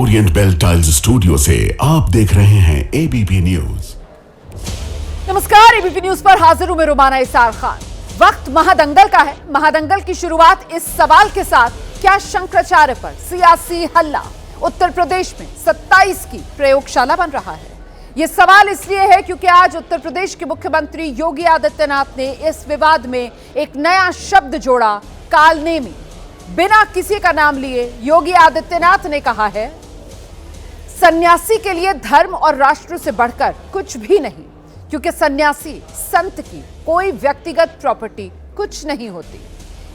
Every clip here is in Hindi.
ओरिएंट बेल टाइल्स स्टूडियो से आप देख रहे हैं एबीपी न्यूज। नमस्कार, एबीपी न्यूज पर हाजिर हूं मैं रुमाना इसार खान। वक्त महादंगल का है। महादंगल की शुरुआत इस सवाल के साथ, क्या शंकराचार्य पर सियासी हल्ला उत्तर प्रदेश में 27 की प्रयोगशाला बन रहा है? यह सवाल इसलिए है क्योंकि आज उत्तर प्रदेश के मुख्यमंत्री योगी आदित्यनाथ ने इस विवाद में एक नया शब्द जोड़ा, कालनेमी। बिना किसी का नाम लिए योगी आदित्यनाथ ने कहा है, सन्यासी के लिए धर्म और राष्ट्र से बढ़कर कुछ भी नहीं, क्योंकि सन्यासी संत की कोई व्यक्तिगत प्रॉपर्टी कुछ नहीं होती।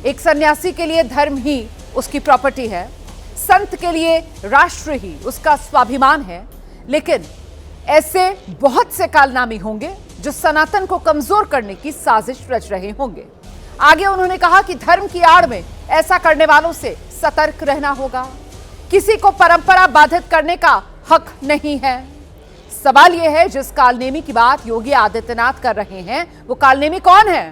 एक सन्यासी के लिए धर्म ही उसकी प्रॉपर्टी है, संत के लिए राष्ट्र ही उसका स्वाभिमान है। लेकिन ऐसे बहुत से कालनामी होंगे जो सनातन को कमजोर करने की साजिश रच रहे होंगे। आगे उन्होंने कहा कि धर्म की आड़ में ऐसा करने वालों से सतर्क रहना होगा। किसी को परंपरा बाधित करने का हक नहीं है। सवाल यह है, जिस कालनेमी की बात योगी आदित्यनाथ कर रहे हैं, वो कालनेमी कौन है?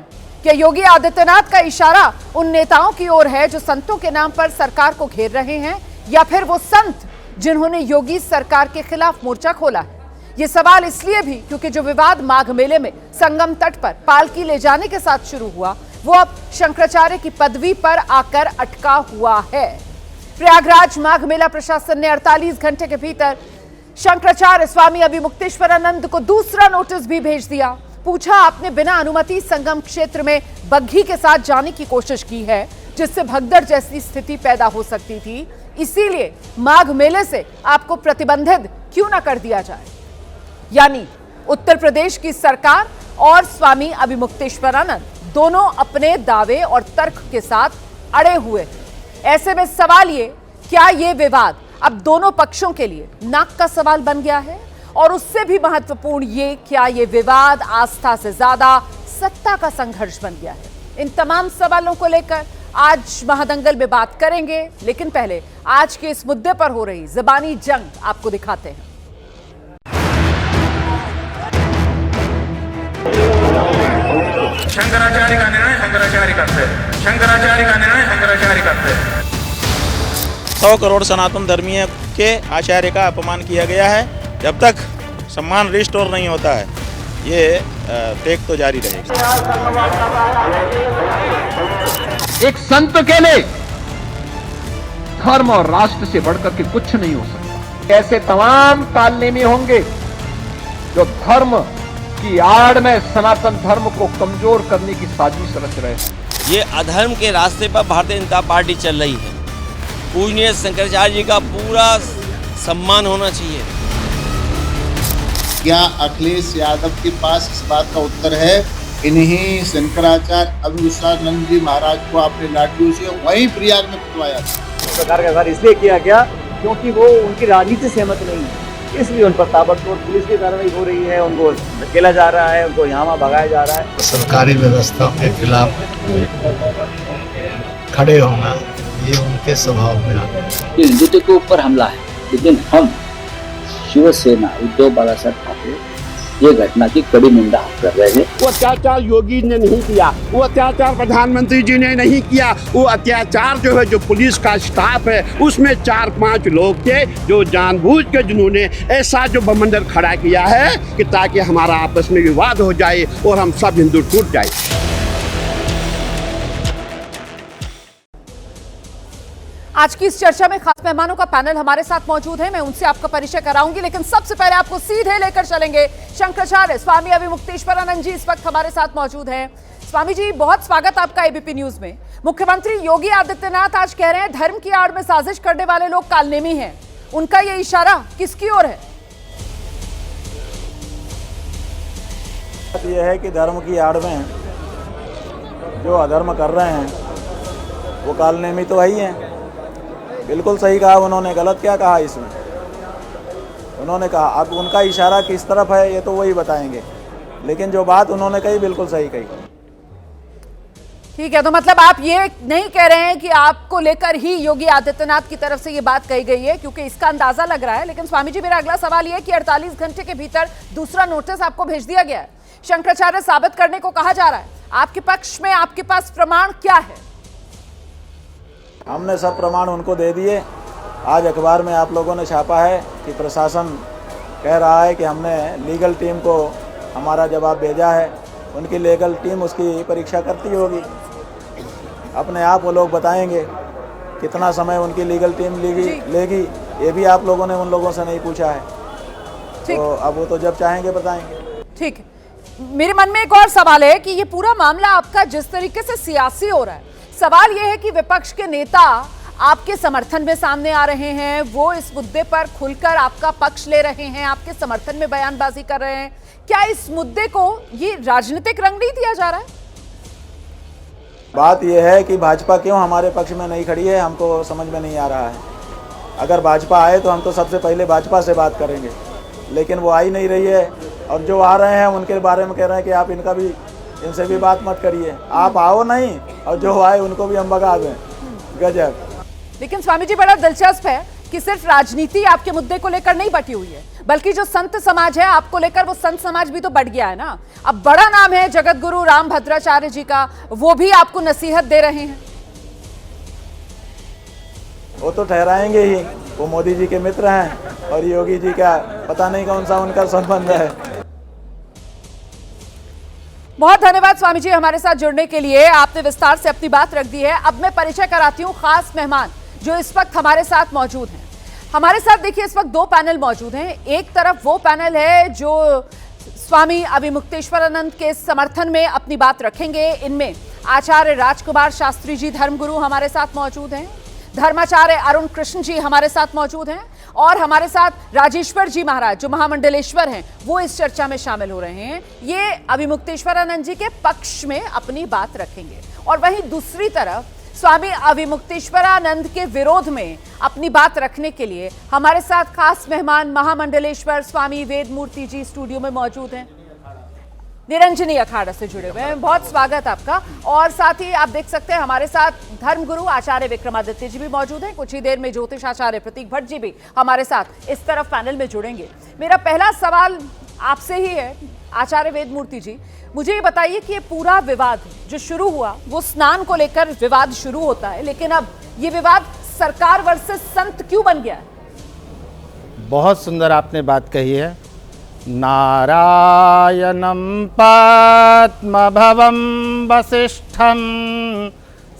क्या योगी आदित्यनाथ का इशारा उन नेताओं की ओर है जो संतों के नाम पर सरकार को घेर रहे हैं, या फिर वो संत जिन्होंने योगी सरकार के खिलाफ मोर्चा खोला है? ये सवाल इसलिए भी क्योंकि जो विवाद माघ मेले में संगम तट पर पालकी ले जाने के साथ शुरू हुआ, वो अब शंकराचार्य की पदवी पर आकर अटका हुआ है। प्रयागराज माघ मेला प्रशासन ने 48 घंटे के भीतर शंकराचार्य स्वामी अभिमुक्तेश्वरानंद को दूसरा नोटिस भी भेज दिया। पूछा, आपने बिना अनुमति संगम क्षेत्र में बग्घी के साथ जाने की कोशिश की है, जिससे भगदड़ जैसी स्थिति पैदा हो सकती थी, इसीलिए माघ मेले से आपको प्रतिबंधित क्यों न कर दिया जाए? यानी उत्तर प्रदेश की सरकार और स्वामी अभिमुक्तेश्वरानंद दोनों अपने दावे और तर्क के साथ अड़े हुए हैं। ऐसे में सवाल ये, क्या ये विवाद अब दोनों पक्षों के लिए नाक का सवाल बन गया है? और उससे भी महत्वपूर्ण ये, क्या ये विवाद आस्था से ज्यादा सत्ता का संघर्ष बन गया है? इन तमाम सवालों को लेकर आज महादंगल में बात करेंगे, लेकिन पहले आज के इस मुद्दे पर हो रही ज़बानी जंग आपको दिखाते हैं। शंकराचार्य का निर्णय शंकराचार्य करते हैं, शंकराचार्य का निर्णय शंकराचार्य करते हैं। 100 करोड़ सनातन धर्मीय के आचार्य का अपमान किया गया है। जब तक सम्मान रिस्टोर नहीं होता है, ये फेक तो जारी रहेगी। एक संत के लिए धर्म और राष्ट्र से बढ़कर के कुछ नहीं हो सकता। ऐसे तमाम कालनेमी होंगे जो धर्म की आड़ में सनातन धर्म को कमजोर करने की साजिश रच रहे हैं। ये अधर्म के रास्ते पर भारतीय जनता पार्टी चल रही है। पूजनीय शंकराचार्य जी का पूरा सम्मान होना चाहिए। क्या अखिलेश यादव के पास इस बात का उत्तर है? इन्हीं शंकराचार्य अभिमुक्तेश्वरानंद जी महाराज को आपने लाठियों से वहीं प्रयाग में पिटवाया था। सरकार का कार्य इसलिए किया गया क्योंकि वो उनकी राजनीति से सहमत नहीं है, इसलिए उन पर ताबड़तोड़ पुलिस की कार्रवाई हो रही है। उनको धकेला जा रहा है, उनको यहाँ भगाया जा रहा है। सरकारी व्यवस्था के खिलाफ खड़े होना ये उनके स्वभाव में आता है। हिंदुत्व के ऊपर हमला है, लेकिन हम शिवसेना उद्धव बालासाहेब ठाकरे ये घटना की कड़ी निंदा कर रहे हैं। वो अत्याचार योगी ने नहीं किया, वो अत्याचार प्रधानमंत्री जी ने नहीं किया। वो अत्याचार जो है, जो पुलिस का स्टाफ है, उसमें 4-5 लोग थे जो जानबूझ के जिन्होंने ऐसा जो बमंडर खड़ा किया है कि ताकि हमारा आपस में विवाद हो जाए और हम सब हिंदू टूट जाए। आज की इस चर्चा में खास मेहमानों का पैनल हमारे साथ मौजूद है। मैं उनसे आपका परिचय कराऊंगी, लेकिन सबसे पहले आपको सीधे लेकर चलेंगे शंकराचार्य स्वामी अभिमुक्तेश्वरानंद जी इस वक्त हमारे साथ मौजूद हैं। स्वामी जी, बहुत स्वागत आपका एबीपी न्यूज में। मुख्यमंत्री योगी आदित्यनाथ आज कह रहे हैं धर्म की आड़ में साजिश करने वाले लोग कालनेमी हैं। उनका ये इशारा किसकी ओर है? यह है कि धर्म की आड़ में जो अधर्म कर रहे हैं वो कालनेमी तो वही हैं। बिल्कुल सही कहा उन्होंने। गलत क्या कहा इसमें? उन्होंने कहा, अब उनका इशारा किस तरफ है ये तो वही बताएंगे, लेकिन जो बात उन्होंने कही बिल्कुल सही कही। ठीक है, तो मतलब आप ये नहीं कह रहे हैं कि आपको लेकर ही योगी आदित्यनाथ की तरफ से ये बात कही गई है, क्योंकि इसका अंदाजा लग रहा है। लेकिन स्वामी जी, मेरा अगला सवाल ये है कि 48 घंटे के भीतर दूसरा नोटिस आपको भेज दिया गया है, शंकराचार्य साबित करने को कहा जा रहा है। आपके पक्ष में आपके पास प्रमाण क्या है? हमने सब प्रमाण उनको दे दिए आज अखबार में आप लोगों ने छापा है कि प्रशासन कह रहा है कि हमने लीगल टीम को हमारा जवाब भेजा है, उनकी लीगल टीम उसकी परीक्षा करती होगी। अपने आप वो लोग बताएंगे कितना समय उनकी लीगल टीम लेगी, ये भी आप लोगों ने उन लोगों से नहीं पूछा है। तो अब वो तो जब चाहेंगे बताएंगे। ठीक है, मेरे मन में एक और सवाल है कि ये पूरा मामला आपका जिस तरीके से सियासी हो रहा है, सवाल ये है कि विपक्ष के नेता आपके समर्थन में सामने आ रहे हैं, वो इस मुद्दे पर खुलकर आपका पक्ष ले रहे हैं, आपके समर्थन में बयानबाजी कर रहे हैं। क्या इस मुद्दे को ये राजनीतिक रंग नहीं दिया जा रहा है? बात यह है कि भाजपा क्यों हमारे पक्ष में नहीं खड़ी है, हमको समझ में नहीं आ रहा है। अगर भाजपा आए तो हम तो सबसे पहले भाजपा से बात करेंगे, लेकिन वो आ ही नहीं रही है। और जो आ रहे हैं उनके बारे में कह रहे हैं कि आप इनसे भी बात मत करिए, आप आओ नहीं, और जो आए उनको भी हम भगा दें। गजब। लेकिन स्वामी जी, बड़ा दिलचस्प है कि सिर्फ राजनीति आपके मुद्दे को लेकर नहीं बटी हुई है, बल्कि जो संत समाज है आपको लेकर, वो संत समाज भी तो बढ़ गया है ना। अब बड़ा नाम है जगत गुरु राम भद्राचार्य जी का, वो भी आपको नसीहत दे रहे हैं। वो तो ठहराएंगे ही, वो मोदी जी के मित्र हैं और योगी जी का पता नहीं कौन सा उनका संबंध है। बहुत धन्यवाद स्वामी जी हमारे साथ जुड़ने के लिए, आपने विस्तार से अपनी बात रख दी है। अब मैं परिचय कराती हूँ खास मेहमान जो इस वक्त हमारे साथ मौजूद हैं। हमारे साथ देखिए इस वक्त दो पैनल मौजूद हैं। एक तरफ वो पैनल है जो स्वामी अविमुक्तेश्वरानंद के समर्थन में अपनी बात रखेंगे। इनमें आचार्य राजकुमार शास्त्री जी धर्मगुरु हमारे साथ मौजूद हैं, धर्माचार्य अरुण कृष्ण जी हमारे साथ मौजूद हैं, और हमारे साथ राजेश्वर जी महाराज जो महामंडलेश्वर हैं, वो इस चर्चा में शामिल हो रहे हैं। ये अविमुक्तेश्वरानंद जी के पक्ष में अपनी बात रखेंगे। और वहीं दूसरी तरफ स्वामी अविमुक्तेश्वरानंद के विरोध में अपनी बात रखने के लिए हमारे साथ खास मेहमान महामंडलेश्वर स्वामी वेदमूर्ति जी स्टूडियो में मौजूद हैं, निरंजनी अखाड़ा से जुड़े हुए हैं। बहुत स्वागत आपका। और साथ ही आप देख सकते हैं हमारे साथ धर्मगुरु आचार्य विक्रमादित्य जी भी मौजूद हैं। कुछ ही देर में ज्योतिष आचार्य प्रतीक भट्ट जी भी हमारे साथ इस तरफ पैनल में जुड़ेंगे। मेरा पहला सवाल आपसे ही है आचार्य वेदमूर्ति जी, मुझे ये बताइए कि ये पूरा विवाद जो शुरू हुआ वो स्नान को लेकर विवाद शुरू होता है, लेकिन अब ये विवाद सरकार वर्सेस संत क्यों बन गया है? बहुत सुंदर आपने बात कही है। नारायणं पद्मभवं वसिष्ठं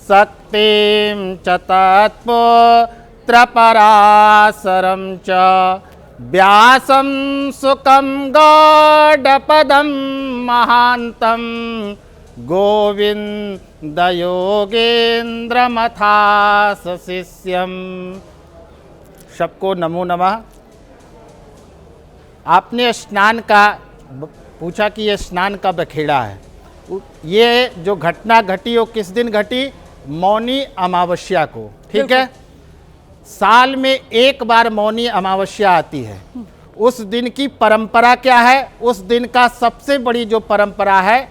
शक्तिं च तत्पुत्रपराशरं च व्यासं सुकं गौडपदं महान्तं गोविन्दयोगेन्द्रमथास शिष्यं। सबको नमो नमः। आपने स्नान का पूछा कि ये स्नान का बखेड़ा है। ये जो घटना घटी वो किस दिन घटी? मौनी अमावस्या को, ठीक है। साल में एक बार मौनी अमावस्या आती है। उस दिन की परंपरा क्या है? उस दिन का सबसे बड़ी जो परंपरा है,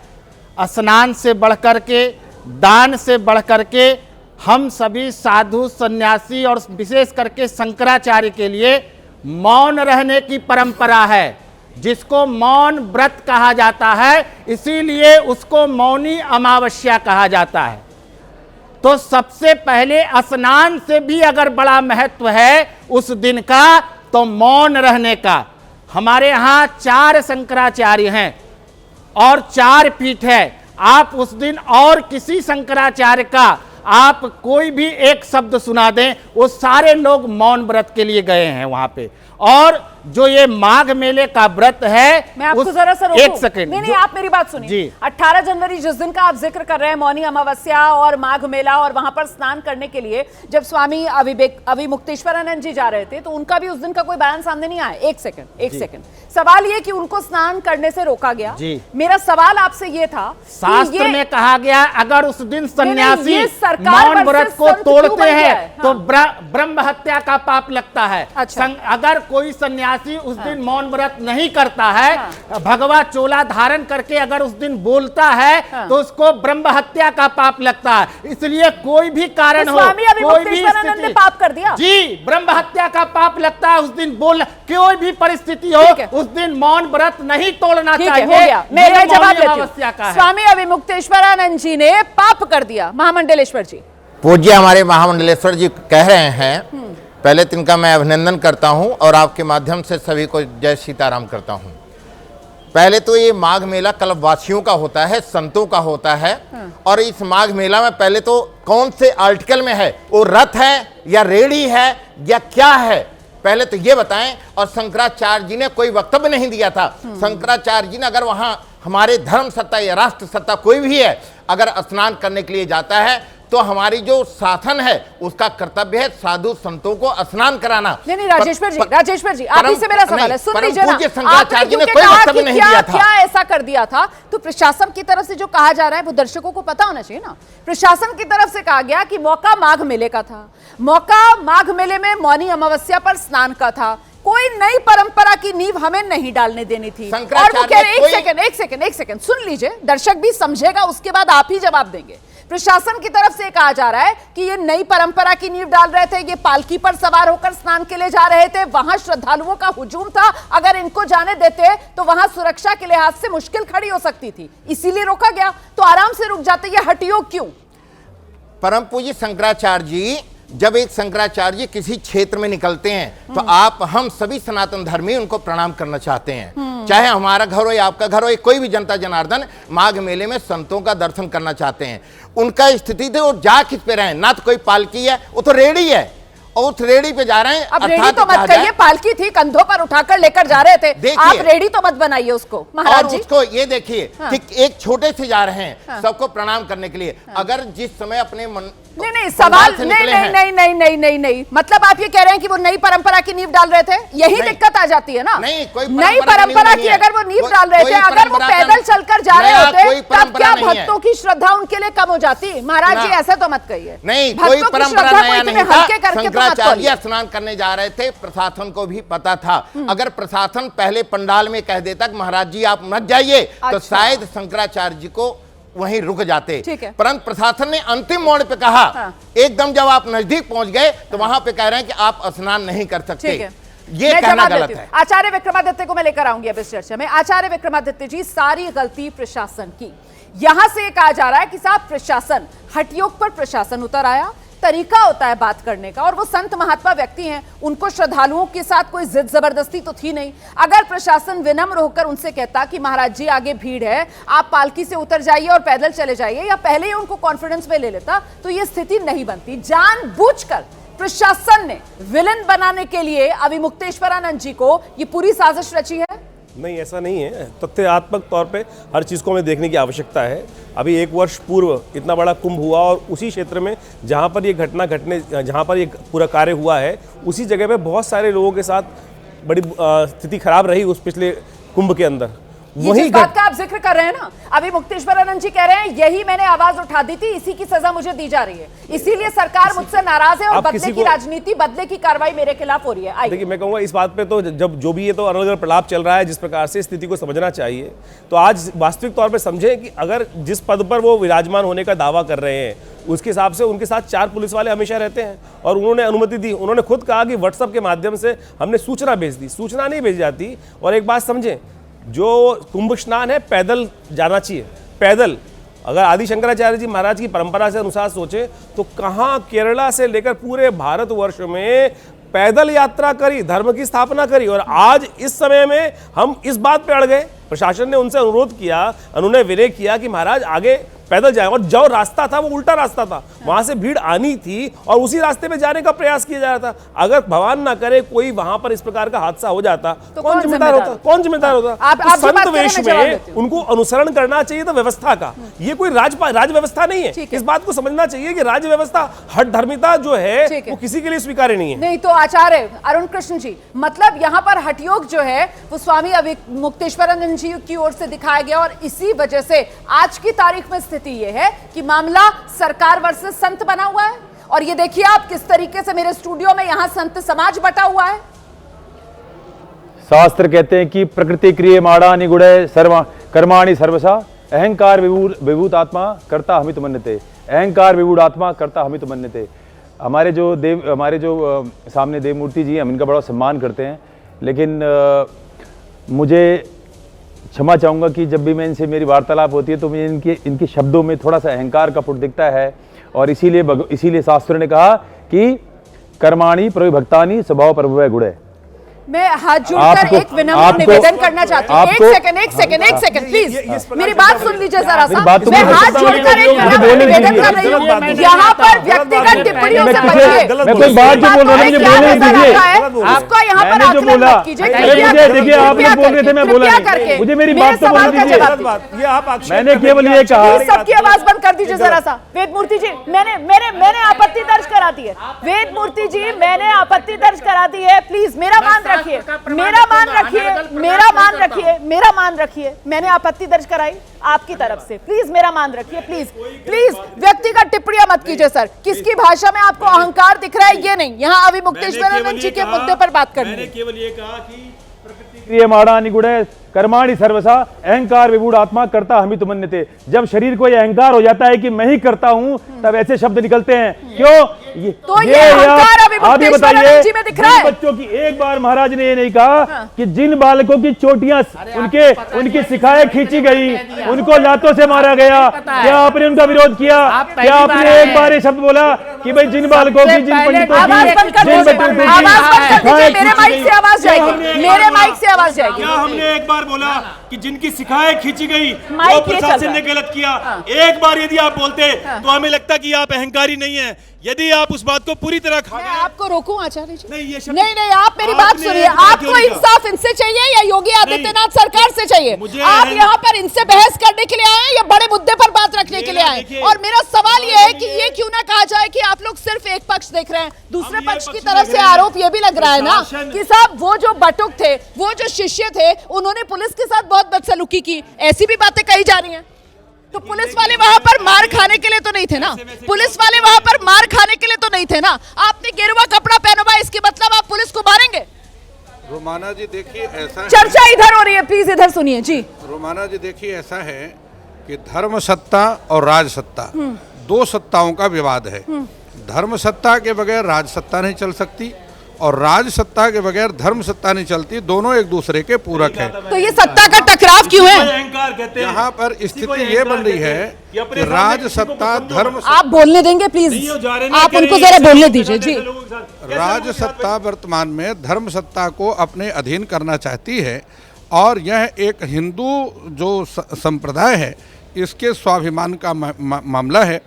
स्नान से बढ़कर के, दान से बढ़कर के, हम सभी साधु सन्यासी और विशेष करके शंकराचार्य के लिए मौन रहने की परंपरा है, जिसको मौन व्रत कहा जाता है, इसीलिए उसको मौनी अमावस्या कहा जाता है। तो सबसे पहले स्नान से भी अगर बड़ा महत्व है उस दिन का, तो मौन रहने का। हमारे यहाँ 4 शंकराचार्य हैं और 4 पीठ है। आप उस दिन और किसी शंकराचार्य का आप कोई भी एक शब्द सुना दें, वो सारे लोग मौन व्रत के लिए गए हैं वहां पे। और जो ये माघ मेले का व्रत है, मैं आपको जरा सा रोकूं। एक सेकंड, नहीं, आप मेरी बात सुनिए। 18 जनवरी जिस दिन का आप जिक्र कर रहे हैं, मौनी अमावस्या और माघ मेला, और वहां पर स्नान करने के लिए जब स्वामी अविमुक्तेश्वरानंद जी जा रहे थे, तो उनका भी उस दिन का कोई बयान सामने नहीं आया। एक सेकंड, सवाल ये कि उनको स्नान करने से रोका गया। मेरा सवाल आपसे ये था, शास्त्र में कहा गया अगर उस दिन सन्यासी मौन व्रत को तोड़ते हैं तो ब्रह्म हत्या का पाप लगता है। अगर कोई सन्यासी उस दिन मौन व्रत नहीं करता है, भगवा चोला धारण करके अगर उस दिन बोलता है, तो उसको ब्रह्म हत्या का पाप लगता है। इसलिए कोई भी कारण हो, कोई भी स्थिति, पाप कर दिया जी, ब्रह्म हत्या का पाप लगता है उस दिन बोलना। कोई भी परिस्थिति हो, उस दिन मौन व्रत नहीं तोड़ना चाहिए। मैं जवाब देती हूं। स्वामी अविमुक्तेश्वरानंद जी ने पाप कर दिया। महामंडलेश्वर जी, पूज्य हमारे महामंडलेश्वर जी कह रहे हैं पहले तो इनका मैं अभिनंदन करता हूं और आपके माध्यम से सभी को जय सीताराम करता हूं। पहले तो ये माघ मेला क्लब वासियों का होता है, संतों का होता है। और इस माघ मेला में पहले तो कौन से आर्टिकल में है, वो रथ है या रेड़ी है या क्या है, पहले तो ये बताएं। और शंकराचार्य जी ने कोई वक्तव्य नहीं दिया था। शंकराचार्य जी ने अगर वहां हमारे धर्म सत्ता या राष्ट्र सत्ता कोई भी है, अगर स्नान करने के लिए जाता है तो हमारी जो शासन है उसका कर्तव्य है साधु संतों को स्नान कराना। नहीं राजेश्वर जी आप ही से मेरा सवाल है, सुन लीजिए ना। शंकराचार्य जी ने कोई वक्तव्य नहीं दिया था। क्या ऐसा कर दिया था? तो प्रशासन की तरफ से जो कहा जा रहा है वो दर्शकों को पता होना चाहिए ना। प्रशासन की तरफ से कहा गया कि मौका माघ मेले का था, मौका माघ मेले में मौनी अमावस्या पर स्नान का था, कोई नई परंपरा की नींव हमें नहीं डालने देनी थी। और वो कह रहे एक सेकंड सुन लीजिए, दर्शक भी समझेगा, उसके बाद आप ही जवाब देंगे। प्रशासन की तरफ से कहा जा रहा है कि ये नई परंपरा की नींव डाल रहे थे, ये पालकी पर सवार होकर स्नान के लिए जा रहे थे, वहां श्रद्धालुओं का हुजूम था, अगर इनको जाने देते तो वहां सुरक्षा के लिहाज से मुश्किल खड़ी हो सकती थी, इसीलिए रोका गया। तो आराम से रुक जाते, ये हटियो क्यों? परम पूज्य शंकराचार्य जी, जब एक शंकराचार्य जी किसी क्षेत्र में निकलते हैं तो आप हम सभी सनातन धर्मी उनको प्रणाम करना चाहते हैं। चाहे हमारा घर हो या आपका घर हो, कोई भी जनता जनार्दन माघ मेले में संतों का दर्शन करना चाहते हैं। उनका स्थिति थी वो जा किस पे रहे, ना तो कोई पालकी है, वो तो रेड़ी है और उस रेड़ी पे जा रहे हैं। अब रेड़ी तो मत कहिए, पालकी थी, कंधों पर उठाकर लेकर जा रहे थे, आप रेड़ी तो मत बनाइए उसको महाराज जी। उसको ये देखिए कि एक छोटे से जा रहे हैं सबको प्रणाम करने के लिए। अगर जिस समय अपने मन नहीं सवाल नहीं, मतलब आप ये कह रहे हैं कि वो नई परंपरा की नींव डाल रहे थे, यही दिक्कत आ जाती है ना। नहीं, कोई नई परंपरा की अगर वो नींव डाल रहे थे, अगर वो पैदल चलकर जा रहे होते तब क्या भक्तों की श्रद्धा उनके लिए कम हो जाती? महाराज जी ऐसा तो मत कहिए। नहीं, कोई परंपरा नया नहीं था। शंकराचार्य स्नान करने जा रहे थे, प्रशासन को भी पता था। अगर प्रशासन पहले पंडाल में कह देता महाराज जी आप मत जाइए, तो शायद शंकराचार्य जी को वहीं रुक जाते। परंतु प्रशासन ने अंतिम मोड़ पे कहा, एकदम जब आप नजदीक पहुंच गए तो वहां पे कह रहे हैं कि आप स्नान नहीं कर सकते। ये कहना गलत है। आचार्य विक्रमादित्य को मैं लेकर आऊंगी अब इस चर्चा में। आचार्य विक्रमादित्य जी, सारी गलती प्रशासन की। यहां से कहा जा रहा है कि साहब प्रशासन, हठयोग पर प्रशासन उतर आया, तरीका होता है बात करने का, और वो संत महात्मा व्यक्ति हैं, उनको श्रद्धालुओं के साथ कोई जिद जबरदस्ती तो थी नहीं। अगर प्रशासन विनम्र होकर उनसे कहता कि महाराज जी आगे भीड़ है, आप पालकी से उतर जाइए और पैदल चले जाइए, या पहले ही उनको कॉन्फिडेंस में ले लेता, तो ये स्थिति नहीं बनती। जानबूझकर प्रशासन ने विलन बनाने के लिए अभी मुक्तेश्वरानंद जी को ये पूरी साजिश रची है। नहीं, ऐसा नहीं है। तथ्यात्मक तौर पे हर चीज़ को हमें देखने की आवश्यकता है। अभी 1 वर्ष पूर्व इतना बड़ा कुंभ हुआ और उसी क्षेत्र में जहाँ पर ये घटना जहाँ पर ये पूरा कार्य हुआ है, उसी जगह पे बहुत सारे लोगों के साथ बड़ी स्थिति खराब रही उस पिछले कुंभ के अंदर। वही बात का आप जिक्र कर रहे हैं ना, अभी मुक्तेश्वरानंद जी कह रहे हैं यही मैंने आवाज उठा दी थी, इसी की सजा मुझे दी जा रही है, इसीलिए सरकार मुझसे नाराज है और बदले की राजनीति, बदले की कार्रवाई मेरे खिलाफ हो रही है। देखिए, मैं कहूंगा इस बात पे तो जब जो भी ये तो अलग अलग प्रलाप चल रहा है, जिस प्रकार से स्थिति को समझना चाहिए, तो आज वास्तविक तौर पर समझे कि अगर जिस पद पर वो विराजमान होने का दावा कर रहे हैं, उसके हिसाब से उनके साथ 4 पुलिस वाले हमेशा रहते हैं और उन्होंने अनुमति दी। उन्होंने खुद कहा कि व्हाट्सएप के माध्यम से हमने सूचना भेज दी। सूचना नहीं भेजी जाती। और एक बात समझें, जो कुंभ स्नान है पैदल जाना चाहिए, पैदल। अगर आदि शंकराचार्य जी महाराज की परंपरा से अनुसार सोचे तो कहाँ केरला से लेकर पूरे भारतवर्ष में पैदल यात्रा करी, धर्म की स्थापना करी, और आज इस समय में हम इस बात पे अड़ गए। प्रशासन ने उनसे अनुरोध किया, उन्होंने विनय किया कि महाराज आगे पैदल जाए, और जो रास्ता था वो उल्टा रास्ता था, वहां से भीड़ आनी थी और उसी रास्ते पे जाने का प्रयास किया जा रहा था। अगर भगवान ना करे कोई वहां पर इस प्रकार का हादसा हो जाता तो कौन जिम्मेदार होता? कौन जिम्मेदार होता? तो संत वेश में उनको अनुसरण करना चाहिए था व्यवस्था का। ये कोई राज व्यवस्था नहीं है। इस बात को समझना चाहिए कि राज्य व्यवस्था, हठ धर्मिता जो है वो किसी के लिए स्वीकार्य नहीं है। नहीं तो आचार्य अरुण कृष्ण जी, मतलब यहाँ पर हठयोग जो है वो स्वामी मुक्तेश्वरानंद जी की ओर से दिखाया गया, और इसी वजह से आज की तारीख में स्थिति ये है कि मामला सरकार वर्सेस संत बना हुआ है। और ये देखिए आप किस तरीके से मेरे स्टूडियो में यहां संत समाज बटा हुआ है। शास्त्र कहते हैं कि प्रकृति क्रियमाणा निगुणे सर्व कर्माणि सर्वसा अहंकार विभूत आत्मा कर्ता हमित मन्यते। अहंकार विभूत आत्मा कर्ता हमित मन्यते। हमारे जो सामने देवमूर्ति जी, हम इनका बड़ा सम्मान करते हैं, लेकिन मुझे क्षमा चाहूँगा कि जब भी मैं इनसे मेरी वार्तालाप होती है तो मुझे इनके शब्दों में थोड़ा सा अहंकार का पुट दिखता है। और इसीलिए शास्त्रों ने कहा कि कर्माणि प्रविभक्तानि स्वभाव प्रभव गुणे। मैं हाथ जोड़कर एक विनम्र निवेदन करना चाहती हूँ। एक सेकंड प्लीज, मेरी बात सुन लीजिए जरा सा। मैं हाथ जोड़कर एक विनम्र निवेदन कर रही हूँ, यहाँ पर व्यक्तिगत टिप्पणियों से बचिए। मैं कोई बात जो बोल रहा हूँ मुझे बोलने दीजिए। उसको यहाँ पर आकलन मत कीजिए। देखिए आप लोग बोल रहे थे, मैं बोला नहीं, मुझे मेरी बात तो बोलने दीजिए। मैंने केवल ये कहा, सबकी आवाज बंद कर दीजिए जरा सा। वेदमूर्ति जी, मैंने आपत्ति दर्ज करा दी है। वेदमूर्ति जी, मैंने आपत्ति दर्ज करा दी है। प्लीज मेरा मान रखिए, मेरा मान रखिए। मैंने आपत्ति दर्ज कराई आपकी तरफ से, प्लीज मेरा मान रखिए। प्लीज व्यक्तिगत टिप्पणियां मत कीजिए सर। किसकी भाषा में आपको अहंकार दिख रहा है ये नहीं, यहाँ अविमुक्तेश्वरानंद जी के मुद्दे पर बात करनी। मैंने केवल ये कहा कि प्रकृति माड़ानि गुणे कर्माणि सर्वसा अहंकार विभूड आत्मा करता हमित मन्यते। जब शरीर को यह अहंकार हो जाता है कि मैं ही करता हूं, तब ऐसे शब्द निकलते हैं। क्यों? ये आप ये बताइए, बच्चों की एक बार महाराज ने ये नहीं कहा कि जिन बालकों की चोटियां उनकी शिकायत खींची गई, उनको लातों से मारा गया, क्या आपने उनका विरोध किया? क्या आपने एक बार ये शब्द बोला कि भाई जिन बालकों की, जिन पंडितों की, जिन बच्चों की, मेरे माइक से आवाज जाएगी। क्या हमने एक बार बोला कि जिनकी शिकायत खींची गई वो प्रशासन ने गलत किया? एक बार यदि आप बोलते तो हमें लगता कि आप अहंकारी नहीं है। यदि आप उस बात को पूरी तरह खा गए। आपको रोकूं आचार्य जी? नहीं, आप मेरी बात सुनिए। आपको इंसाफ इनसे चाहिए या योगी आदित्यनाथ सरकार से चाहिए? आप यहाँ पर इनसे बहस करने के लिए आए हैं या बड़े मुद्दे पर बात रखने के लिए आए? और मेरा सवाल ये है कि ये क्यों ना कहा जाए कि आप लोग सिर्फ एक पक्ष देख रहे हैं, दूसरे पक्ष की तरफ से आरोप ये भी लग रहा है ना कि साहब वो जो बटुक थे, वो जो शिष्य थे, उन्होंने पुलिस के साथ बहुत बदसलूकी की, ऐसी भी बातें कही जा रही हैं। तो पुलिस वाले वहां पर मार खाने के लिए तो नहीं थे ना? पुलिस वाले वहां पर मार खाने के लिए तो नहीं थे ना? आपने गेरुआ कपड़ा पहना हुआ, इसके मतलब आप पुलिस को मारेंगे? रोमाना जी देखिए, ऐसा चर्चा इधर हो रही है, प्लीज इधर सुनिए जी। रोमाना जी देखिए, ऐसा है कि धर्म सत्ता और राज सत्ता, दो सत्ताओं का विवाद है। धर्म सत्ता के बगैर राज सत्ता नहीं चल सकती और राज सत्ता के बगैर धर्म सत्ता नहीं चलती। दोनों एक दूसरे के पूरक हैं। तो ये सत्ता का टकराव क्यों है? यहाँ पर स्थिति ये बन रही है कि राज सत्ता धर्म, आप बोलने देंगे प्लीज? आप उनको जरा बोलने दीजिए जी। राज सत्ता वर्तमान में धर्म सत्ता को अपने अधीन करना चाहती है और यह एक हिंदू जो संप्रदाय है इसके स्वाभिमान का मामला है।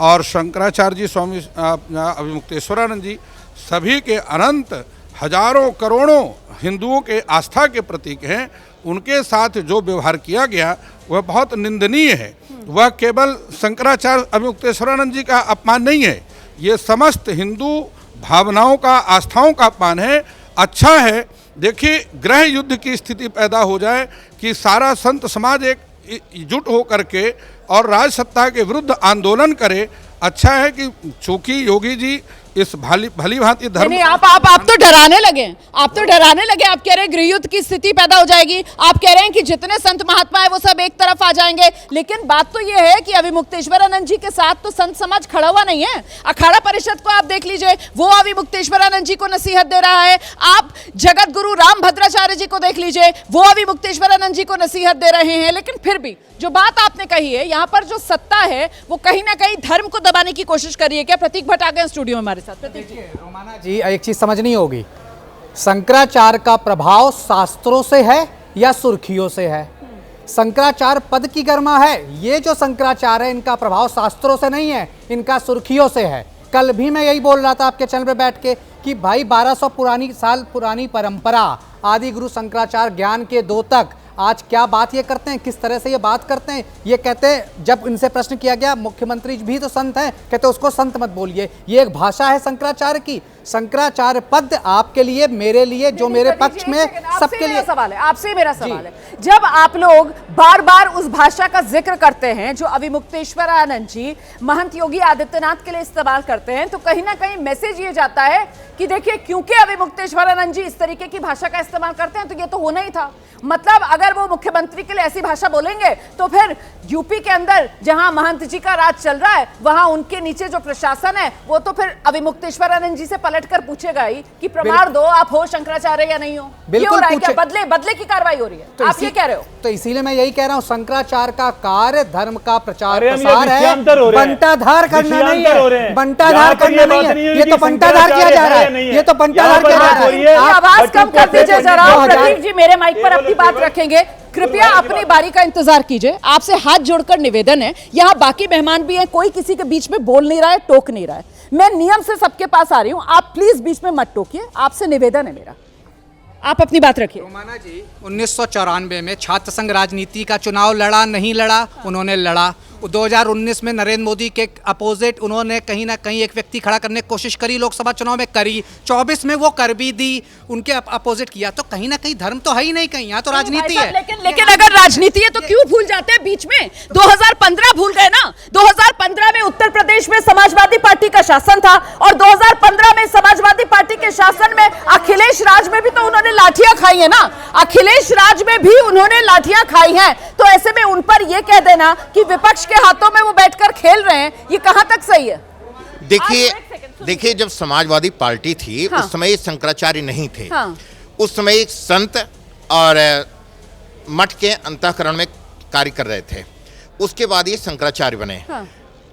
और शंकराचार्य जी, स्वामी अविमुक्तेश्वरानंद जी सभी के अनंत हजारों करोड़ों हिंदुओं के आस्था के प्रतीक हैं। उनके साथ जो व्यवहार किया गया वह बहुत निंदनीय है। वह केवल शंकराचार्य अविमुक्तेश्वरानंद जी का अपमान नहीं है, ये समस्त हिंदू भावनाओं का, आस्थाओं का अपमान है। अच्छा है, देखिए गृह युद्ध की स्थिति पैदा हो जाए कि सारा संत समाज एक एकजुट हो करके और राज सत्ता के विरुद्ध आंदोलन करे। अच्छा है कि चूंकि योगी जी इस भली भांति धर्म, नहीं, आप तो डराने लगे। आप कह रहे हैं गृह युद्ध की स्थिति पैदा हो जाएगी। आप कह रहे हैं कि जितने संत महात्मा है वो सब एक तरफ आ जाएंगे। लेकिन बात तो ये है कि अविमुक्तेश्वरानंद जी के साथ तो संत समाज खड़ा हुआ नहीं है। अखाड़ा परिषद को आप देख लीजिए, वो अविमुक्तेश्वरानंद जी को नसीहत दे रहा है। आप जगत गुरु राम भद्राचार्य जी को देख लीजिए, वो अविमुक्तेश्वरानंद जी को नसीहत दे रहे हैं। लेकिन फिर भी जो बात आपने कही है, यहाँ पर जो सत्ता है वो कहीं ना कहीं धर्म को दबाने की कोशिश कर रही है क्या? प्रतीक भट्ट आ गए स्टूडियो में हमारे साथ। रोमाना जी, एक चीज समझनी होगी, शंकराचार्य का प्रभाव शास्त्रों से है या सुर्खियों से है? शंकराचार्य पद की गरिमा है। ये जो शंकराचार्य है इनका प्रभाव शास्त्रों से नहीं है, इनका सुर्खियों से है। कल भी मैं यही बोल रहा था आपके चैनल पे बैठ के कि भाई 1200 साल पुरानी परंपरा, आदि गुरु शंकराचार्य ज्ञान के द्योतक आज क्या बात ये करते हैं, किस तरह से ये बात करते हैं। ये कहते हैं, जब इनसे प्रश्न किया गया मुख्यमंत्री भी तो संत हैं, कहते उसको संत मत बोलिए। ये एक भाषा है शंकराचार्य की। शंकराचार्य पद आपके लिए, मेरे लिए, जो मेरे पक्ष में, सबके लिए सवाल है। आपसे मेरा सवाल है, जब आप लोग बार बार उस भाषा का जिक्र करते हैं जो अविमुक्तेश्वरानंद जी महंत योगी आदित्यनाथ के लिए इस्तेमाल करते हैं, तो कहीं ना कहीं मैसेज ये जाता है कि देखिए क्योंकि अविमुक्तेश्वरानंद जी इस तरीके की भाषा का इस्तेमाल करते हैं तो ये तो होना ही था। मतलब अगर वो मुख्यमंत्री के लिए ऐसी भाषा बोलेंगे तो फिर यूपी के अंदर जहां महंत जी का राज चल रहा है, वहां उनके नीचे जो प्रशासन है वो तो फिर अविमुक्तेश्वरानंद जी से पलट बैठकर पूछेगा ही कि प्रमाण दो, आप हो शंकराचार्य या नहीं हो। ये हो रहा है क्या? बदले की कार्रवाई हो रही है, तो आप ये कह रहे हो? तो इसीलिए मैं यही कह रहा हूँ, शंकराचार्य का कार्य धर्म का प्रचार प्रसार है, बंटाधार करना नहीं है, बंटाधार करना नहीं है। ये तो बंटाधार किया जा रहा है, ये तो बंटाधार किया जा रहा है। आवाज कम कर दीजिए जरा। प्रतीक जी मेरे माइक पर अपनी बात रखेंगे, कृपया अपनी बारी का इंतजार कीजिए। आपसे हाथ जोड़कर निवेदन है, यहाँ बाकी मेहमान भी हैं, कोई किसी के बीच में बोल नहीं रहा है, टोक नहीं रहा है। मैं नियम से सबके पास आ रही हूँ, आप प्लीज बीच में मत टोकिए, आपसे निवेदन है मेरा, आप अपनी बात रखिए। रोमाना जी 1994 में छात्र संघ राजनीति का चुनाव लड़ा नहीं लड़ा, उन्होंने लड़ा। 2019 में नरेंद्र मोदी के अपोजिट उन्होंने कहीं ना कहीं एक व्यक्ति खड़ा करने की कोशिश करी, लोकसभा चुनाव में करी, 24 में वो कर भी दी, उनके अपोजिट किया। तो कहीं ना कहीं धर्म तो है ही नहीं, कहीं यहाँ तो राजनीति है। लेकिन अगर राजनीति है तो क्यों भूल जाते हैं बीच में? 2015 भूल गए ना? 2015 में उत्तर प्रदेश में समाजवादी पार्टी का शासन था और 2015 में समाजवादी पार्टी के शासन में अखिलेश राज में भी तो उन्होंने लाठियां खाई है ना, अखिलेश राज में भी उन्होंने लाठियां खाई हैं। तो ऐसे में उन पर यह कह देना कि विपक्ष के हाथों में वो बैठकर खेल रहे हैं, ये कहां तक सही है? देखिए जब समाजवादी पार्टी थी उस समय शंकराचार्य नहीं थे। उस समय एक संत और मठ के अंतःकरण में कार्य कर रहे थे, उसके बाद ये शंकराचार्य बने।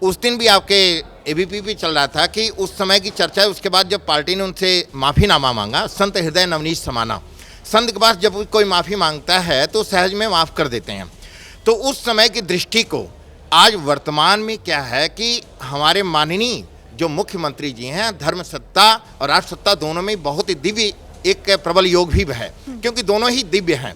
उस दिन भी आपके एबीपी पे चल रहा था कि उस समय की चर्चा है। उसके बाद जब पार्टी ने उनसे माफीनामा मांगा, संत हृदय नवनीत समाना, संत के पास जब कोई माफी मांगता है तो सहज में माफ कर देते हैं। तो उस समय की दृष्टि को आज वर्तमान में क्या है कि हमारे माननीय जो मुख्यमंत्री जी हैं, धर्म सत्ता और राष्ट्र सत्ता दोनों में बहुत ही दिव्य एक प्रबल योग भी है, क्योंकि दोनों ही दिव्य हैं।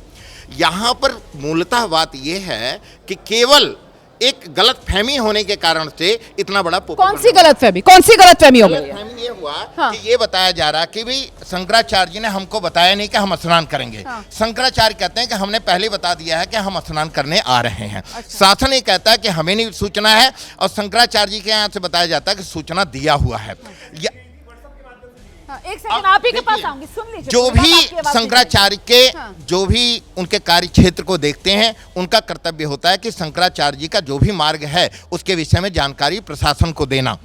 यहाँ पर मूलतः बात यह है कि केवल एक गलत फहमी होने के कारण से इतना बड़ा कौन सी गलत फहमी हो गई? ये हुआ कि ये बताया जा रहा कि भाई शंकराचार्य जी ने हमको बताया नहीं कि हम स्नान करेंगे। शंकराचार्य कहते हैं कि हमने पहले बता दिया है कि हम स्नान करने आ रहे हैं। शासन ये कहता है कि हमें नहीं सूचना है, और शंकराचार्य जी के यहाँ से बताया जाता है कि सूचना दिया हुआ है। एक सेकंड आप ही के पास आऊंगी, सुन लीजिए। जो भी शंकराचार्य के जो भी उनके कार्य क्षेत्र को देखते हैं, उनका कर्तव्य होता है कि शंकराचार्य जी का जो भी मार्ग है उसके विषय में जानकारी प्रशासन को देना।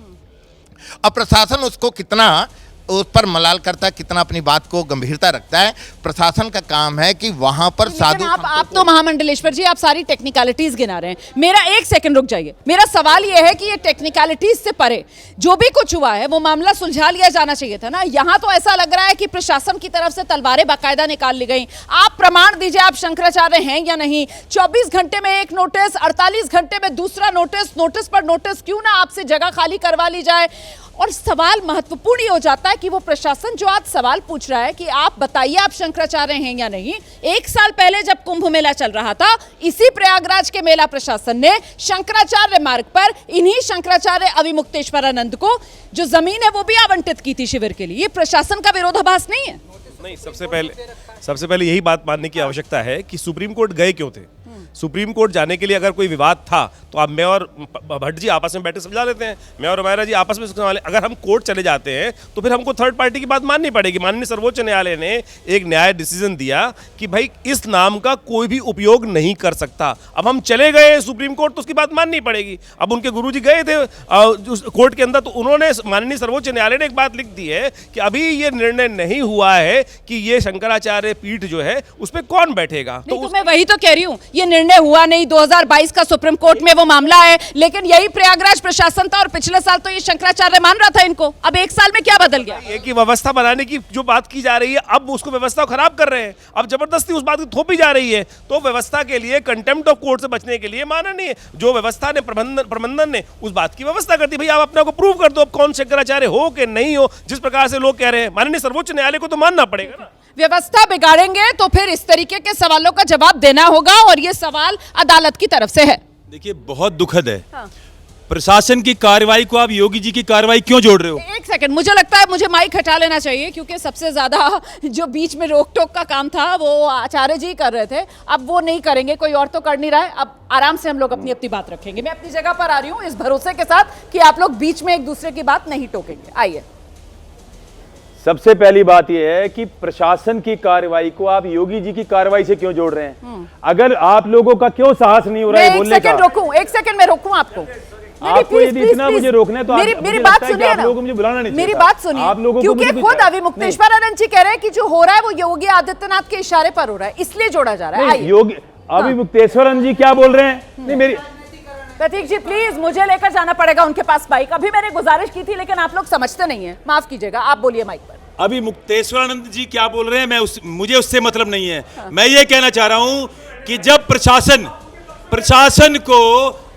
अब प्रशासन उसको कितना उस पर मलाल करता है, कितना अपनी बात को गंभीरता रखता है, प्रशासन का काम है कि वहां पर साधु। आप तो महामंडलेश्वर जी आप सारी टेक्निकलिटीज गिना रहे हैं, मेरा एक सेकंड रुक जाइए। मेरा सवाल यह है कि ये टेक्निकलिटीज से परे जो भी कुछ हुआ है वो मामला सुलझा लिया जाना चाहिए था ना। यहाँ तो ऐसा लग रहा है कि प्रशासन की तरफ से तलवारें बाकायदा निकाल ली गई। आप प्रमाण दीजिए, आप शंकराचार्य हैं या नहीं। 24 घंटे में एक नोटिस, 48 घंटे में दूसरा नोटिस, नोटिस पर नोटिस, क्यों ना आपसे जगह खाली करवा ली जाए। और सवाल महत्वपूर्ण ये हो जाता है कि वो प्रशासन जो आज सवाल पूछ रहा है कि आप बताइए आप शंकराचार्य हैं या नहीं। 1 साल पहले जब कुंभ मेला चल रहा था, इसी प्रयागराज के मेला प्रशासन ने शंकराचार्य मार्ग पर इन्हीं शंकराचार्य अविमुक्तेश्वरानंद को जो जमीन है वो भी आवंटित की थी शिविर के लिए। ये प्रशासन का विरोधाभास नहीं है? नहीं, सबसे पहले यही बात मानने की आवश्यकता है कि सुप्रीम कोर्ट गए क्यों थे। सुप्रीम कोर्ट जाने के लिए अगर कोई विवाद था तो आप मैं और भट्ट जी आपस में बैठे समझा लेते हैं, मैं और हमारा जी आपस में समझा ले। अगर हम कोर्ट चले जाते हैं तो फिर हमको थर्ड पार्टी की बात माननी पड़ेगी। माननीय सर्वोच्च न्यायालय ने एक न्याय डिसीजन दिया कि भाई इस नाम का कोई भी उपयोग नहीं कर सकता। अब हम चले गए सुप्रीम कोर्ट तो उसकी बात माननी पड़ेगी। अब उनके गुरुजी गए थे कोर्ट के अंदर, तो उन्होंने माननीय सर्वोच्च न्यायालय ने एक बात लिख दी है कि अभी ये निर्णय नहीं हुआ है कि ये शंकराचार्य पीठ जो है उस पर कौन बैठेगा। तो मैं वही तो कह रही हूँ, ये निर्णय हुआ नहीं। 2022 का सुप्रीम कोर्ट में वो मामला है, लेकिन यही प्रयागराज प्रशासन था और पिछले साल तो ये शंकराचार्य मान रहा था इनको। अब 1 साल में क्या बदल गया? ये कि व्यवस्था बनाने की जो बात की जा रही है, अब उसको व्यवस्था खराब कर रहे हैं, अब जबरदस्ती उस बात की थोपी जा रही है। तो व्यवस्था के लिए कंटेम्प्ट ऑफ कोर्ट से बचने के लिए माननीय जो व्यवस्था ने प्रबंधन ने उस बात की व्यवस्था कर दी। भाई आप अपने को प्रूव कर दो अब कौन शंकराचार्य हो कि नहीं हो। जिस प्रकार से लोग कह रहे हैं, माननीय सर्वोच्च न्यायालय को तो मानना पड़ेगा ना। व्यवस्था बिगाड़ेंगे तो फिर इस तरीके के सवालों का जवाब देना होगा, और ये सवाल अदालत की तरफ से है। देखिए बहुत दुखद है, प्रशासन की कार्रवाई को आप योगी जी की कार्रवाई क्यों जोड़ रहे हो? एक सेकंड, मुझे लगता है मुझे माइक हटा लेना चाहिए, क्योंकि सबसे ज्यादा जो बीच में रोक टोक का काम था वो आचार्य जी कर रहे थे। अब वो नहीं करेंगे, कोई और तो कर नहीं रहा है। अब आराम से हम लोग अपनी अपनी बात रखेंगे। मैं अपनी जगह पर आ रही हूँ इस भरोसे के साथ कि आप लोग बीच में एक दूसरे की बात नहीं टोकेंगे। आइए। सबसे पहली बात यह है कि प्रशासन की कार्रवाई को आप योगी जी की कार्रवाई से क्यों जोड़ रहे हैं? अगर आप लोगों का क्यों साहस नहीं हो रहा है बोलने का? एक सेकंड में रोकूं आपको। आपको यदि इतना मुझे रोकना है तो मेरी बात सुनिए ना, लोगों मुझे बुलाना नहीं मेरी बात सुनिए, आप लोगों क्योंकि खुद अभी मुक्तेश्वर आनंद जी कह रहे हैं कि जो हो रहा है वो योगी आदित्यनाथ के इशारे पर हो रहा है, इसलिए जोड़ा जा रहा है। योगी अभी मुक्तेश्वर आनंद जी क्या बोल रहे हैं? नहीं मेरी प्रतीक जी प्लीज, मुझे लेकर जाना पड़ेगा उनके पास बाइक। अभी मैंने गुजारिश की थी लेकिन आप लोग समझते नहीं है, माफ कीजिएगा। आप बोलिए माइक पर। अभी मुक्तेश्वरानंद जी क्या बोल रहे हैं मुझे उससे मतलब नहीं है। मैं ये कहना चाह रहा हूं कि जब प्रशासन को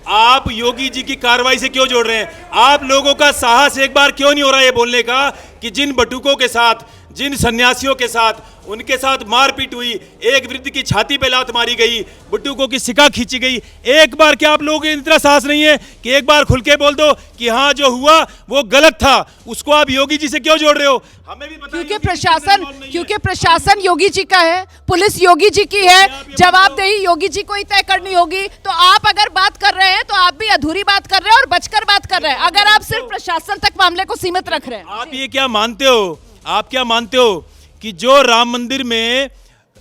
आप योगी जी की कार्रवाई से क्यों जोड़ रहे हैं? आप लोगों का साहस एक बार क्यों नहीं हो रहा है बोलने का कि जिन बटुकों के साथ, जिन सन्यासियों के साथ, उनके साथ मारपीट हुई, एक वृद्ध की छाती पे लात मारी गई, बुट्टुकों की सिका खींची गई, एक बार क्या आप लोगों के इतना साहस नहीं है कि एक बार खुल के बोल दो कि हाँ जो हुआ वो गलत था? उसको आप योगी जी से क्यों जोड़ रहे हो? हमें भी क्योंकि प्रशासन योगी जी का है, पुलिस योगी जी की है, जवाबदेही योगी जी को ही तय करनी होगी। तो आप अगर बात कर रहे हैं तो आप भी अधूरी बात कर रहे हैं और बचकर बात कर रहे हैं, अगर आप सिर्फ प्रशासन तक मामले को सीमित रख रहे हैं। आप ये क्या मानते हो, आप क्या मानते हो कि जो राम मंदिर में